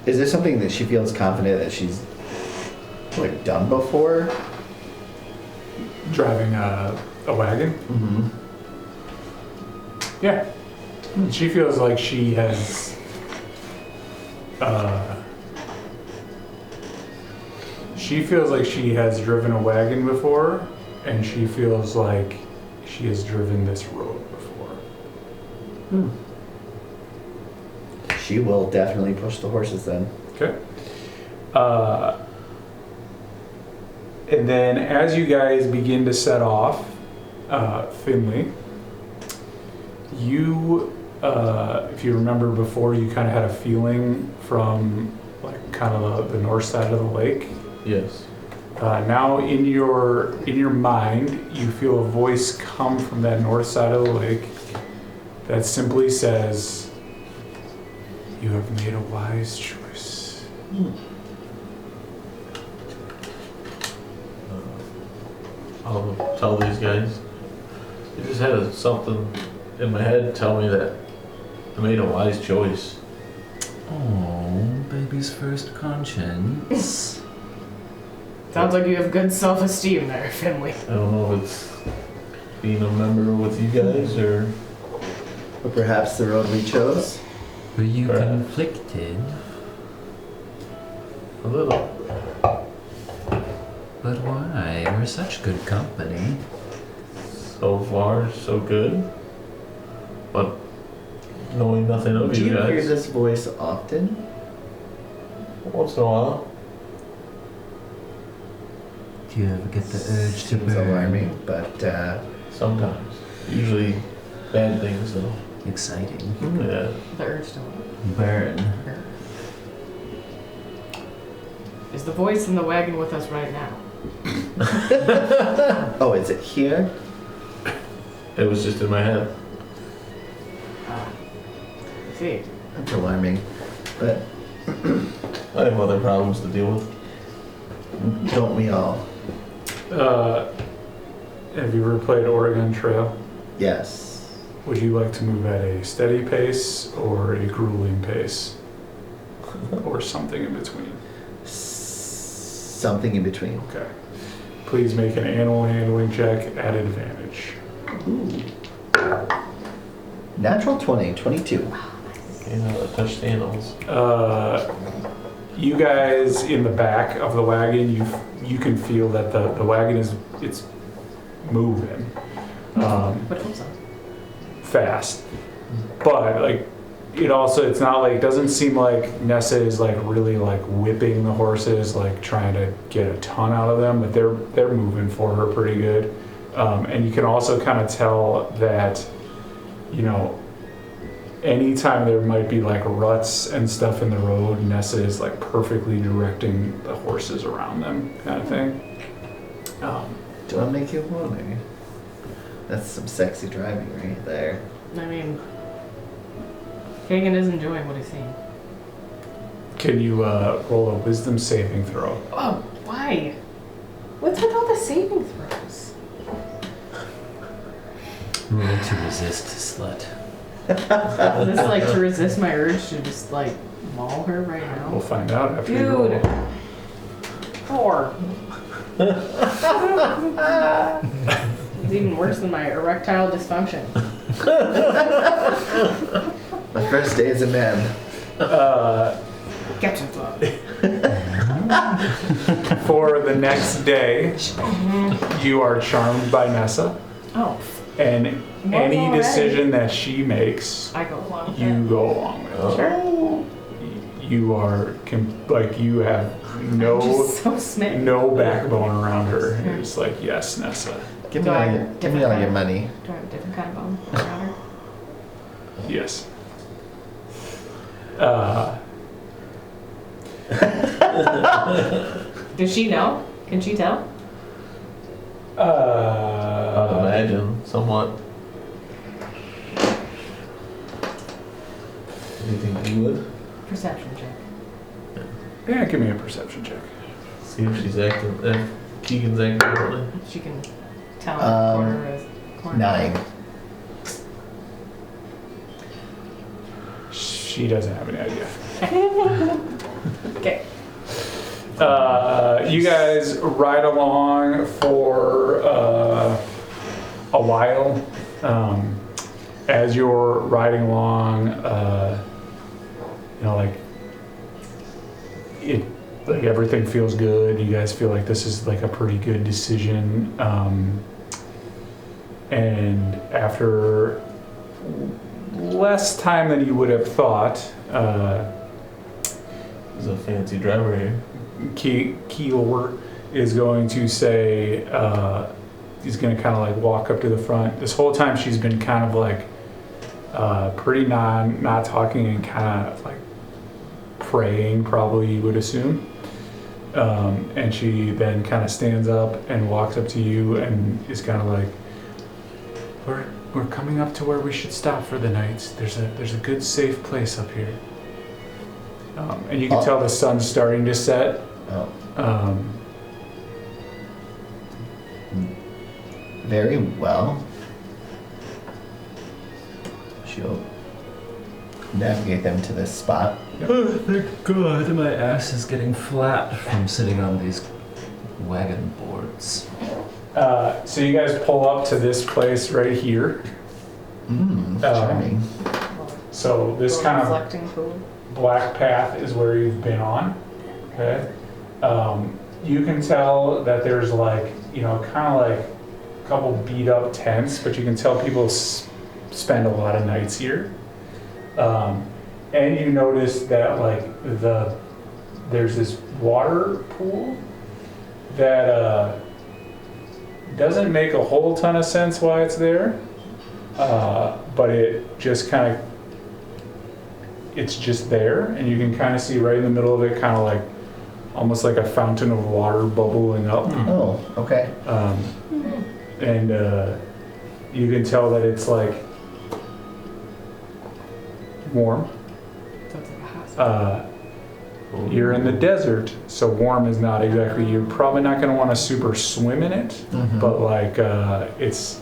is there something that she feels confident that she's, like, done before? Driving a wagon? Mm-hmm. Yeah. She feels like she has driven a wagon before, and she feels like she has driven this road before. She will definitely push the horses then. Okay. And then as you guys begin to set off, Finley, you, if you remember before, you kind of had a feeling from, like, kind of the north side of the lake. Yes. Now in your mind, you feel a voice come from that north side of the lake that simply says, "You have made a wise choice." I'll tell these guys. I just had something in my head tell me that I made a wise choice. Oh, baby's first conscience. Sounds like you have good self-esteem there, Finley. I don't know if it's being a member with you guys or... Or perhaps the road we chose? Were you Perhaps. conflicted? A little. But why? We're such good company. So far, so good. But knowing nothing of Do you you hear guys, this voice often? once in a while, Do you ever get the urge to Seems burn? alarming, but sometimes. Usually bad things though. Exciting. Yeah. The urge to Burn. Is the voice in the wagon with us right now? oh, is it here? It was just in my head. I see. That's alarming. But I have other problems to deal with. don't we all? Have you ever played Oregon Trail? Yes. Would you like to move at a steady pace or a grueling pace? Or something in between? Something in between. Okay. Please make an animal handling check at advantage. Ooh. Natural 20, 22. Okay, now I touched the animals. You guys in the back of the wagon, you can feel that the wagon it's moving. But hope so. fast. But like it's not like, doesn't seem like Nessa is like really like whipping the horses, like trying to get a ton out of them, but they're moving for her pretty good. And you can also kind of tell that, anytime there might be like ruts and stuff in the road, Nessa is like perfectly directing the horses around them, kind of thing. Do I make you wonder? That's some sexy driving right there. I mean, Kagan is enjoying what he's seeing. Can you roll a wisdom saving throw? Oh, why? What's with all the saving throws? Roll to resist, slut. Is this like to resist my urge to just like maul her right We'll now? find out after you roll. Dude. 4. It's even worse than my erectile dysfunction. My first day as a man. Get your thought. For the next day, you are charmed by Nessa, Oh, and any already? decision that she makes, I go along with you that. go along with. Sure. You are you have I'm just so smitten. no backbone around her. You're just like, yes, Nessa. Give Do me I all have your, a give me different all kind your of- money. Do I have a different kind of bone around her? Yes. Does she know? Can she tell? I'd imagine, somewhat. Do you think you would? Perception check. Yeah, give me a perception check. See if she's acting, if Keegan's acting differently. If she can tell corner is corner. 9. She doesn't have any idea. Okay. You guys ride along for a while. As you're riding along, like everything feels good. You guys feel like this is like a pretty good decision. And after less time than you would have thought, He's a fancy driver here. Keylor is going to say, he's going to kind of like walk up to the front. This whole time she's been kind of like pretty not talking and kind of like praying, probably you would assume. And she then kind of stands up and walks up to you and is kind of like, we're coming up to where we should stop for the night. There's a good safe place up here. And you can tell the sun's starting to set. Oh. Very well. She'll navigate them to this spot. Oh, thank God, my ass is getting flat from sitting on these wagon boards. So you guys pull up to this place right here. Charming. So this kind of reflecting pool. black path is where you've been on. Okay. You can tell that there's like, kind of like a couple beat up tents, but you can tell people spend a lot of nights here. And you notice that like there's this water pool that doesn't make a whole ton of sense why it's there, but it just kind of, it's just there, and you can kind of see right in the middle of it, kind of like almost like a fountain of water bubbling up. Oh, okay. And you can tell that it's like warm. So it's like a hospital. You're in the desert, so warm is not exactly. You're probably not going to want to super swim in it, but like it's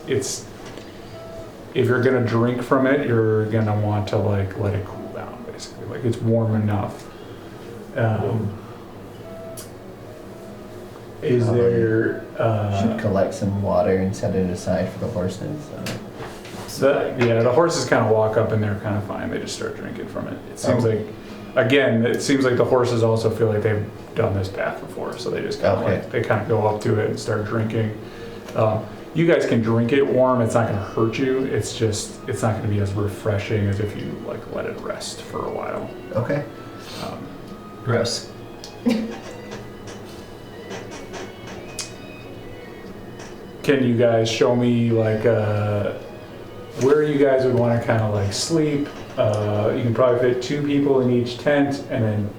if you're going to drink from it, you're going to want to like let it cool down, basically. Like it's warm enough. Is there? Should collect some water and set it aside for the horses. The horses kind of walk up and they're kind of fine. They just start drinking from it. It seems like, again, it seems like the horses also feel like they've done this path before, so they just kind of like, they kind of go up to it and start drinking. you guys can drink it warm. It's not going to hurt you. It's just, it's not going to be as refreshing as if you like let it rest for a while. Okay. Gross. Can you guys show me like where you guys would want to kind of like sleep? You can probably fit 2 people in each tent, and then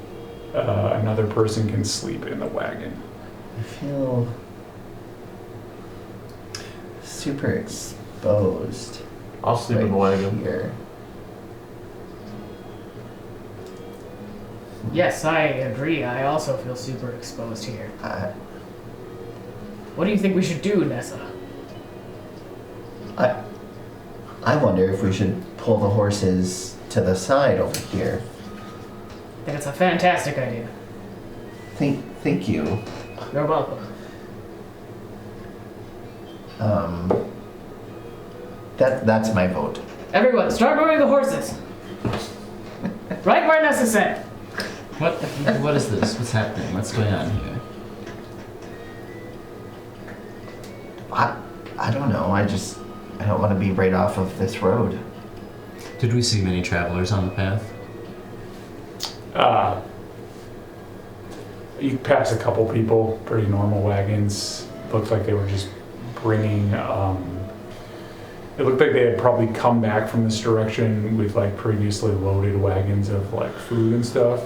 another person can sleep in the wagon. I feel super exposed. I'll sleep in the wagon. Here. Yes, I agree. I also feel super exposed here. What do you think we should do, Nessa? I wonder if we should pull the horses to the side over here. I think it's a fantastic idea. Thank you. You're welcome. That's my vote. Everyone, start moving the horses. Right where Nessa said. What is this? What's happening? What's going on here? I don't know. I don't want to be right off of this road. Did we see many travelers on the path? You pass a couple people, pretty normal wagons. Looked like they were just bringing, it looked like they had probably come back from this direction with like previously loaded wagons of like food and stuff.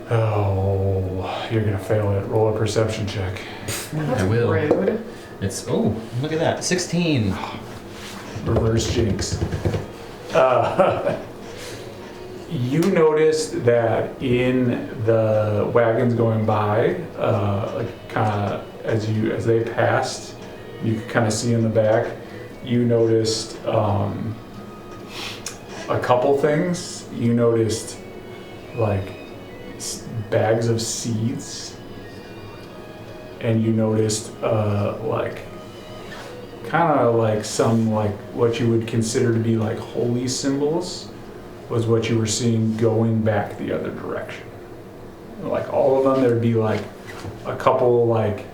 Oh, you're gonna fail it. Roll a perception check. That's I will. rude. It's, oh, look at that. 16. Reverse jinx. You noticed that in the wagons going by, like kind of as they passed, you could kind of see in the back. You noticed a couple things. You noticed like bags of seeds, and you noticed like kind of like some like what you would consider to be like holy symbols was what you were seeing going back the other direction. Like all of them, there'd be like a couple like,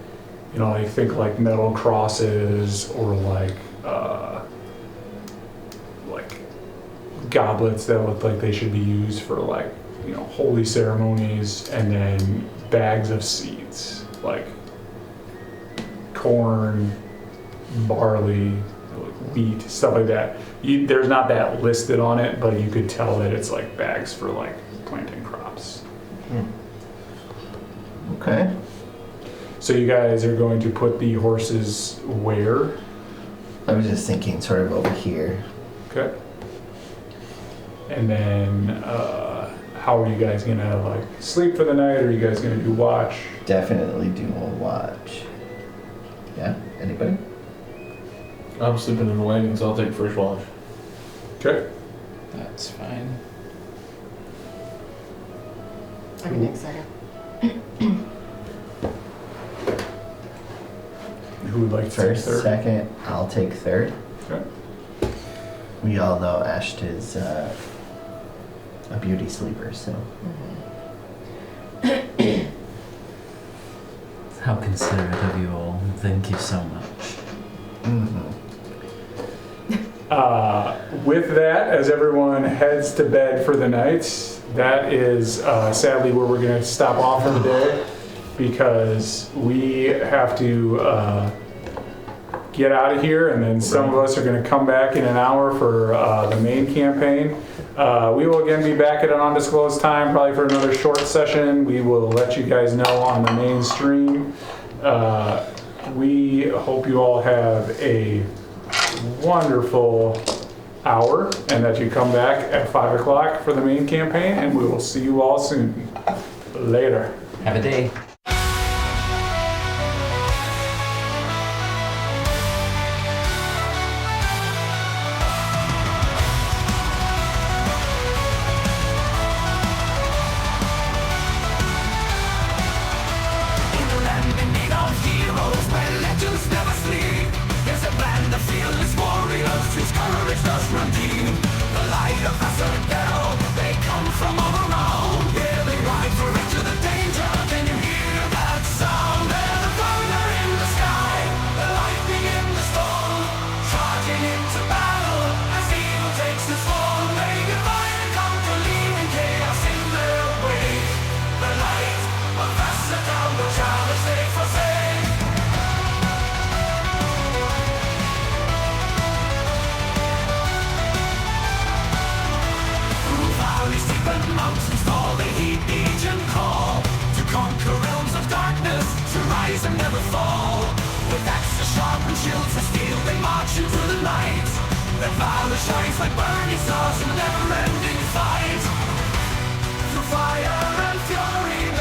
you know, I think like metal crosses or like goblets that look like they should be used for like, you know, holy ceremonies, and then bags of seeds like corn, barley, wheat, stuff like that. There's not that listed on it, but you could tell that it's like bags for like planting crops. Okay. So you guys are going to put the horses where? I was just thinking sort of over here. Okay. And then how are you guys gonna like sleep for the night? Or are you guys gonna do watch? Definitely do a watch. Yeah? Anybody? I'm sleeping in the wagon, so I'll take first watch. Okay. That's fine. I can take second. Who would like to take First, third? second, I'll take third. Okay. We all know Asht is a beauty sleeper, so. How considerate of you all. Thank you so much. With that, as everyone heads to bed for the night, that is sadly where we're going to stop off for the day, because we have to get out of here, and then some of us are going to come back in an hour for the main campaign. We will again be back at an undisclosed time, probably for another short session. We will let you guys know on the main stream. We hope you all have a wonderful hour, and that you come back at 5 o'clock for the main campaign, and we will see you all soon. Later. Have a day. They come from all around. Yeah, they ride for into the danger. Can you hear? rise and never fall. With axes sharp and shields of steel, they march into the night. Their valor shines like burning stars in a never-ending fight. Through fire and fury,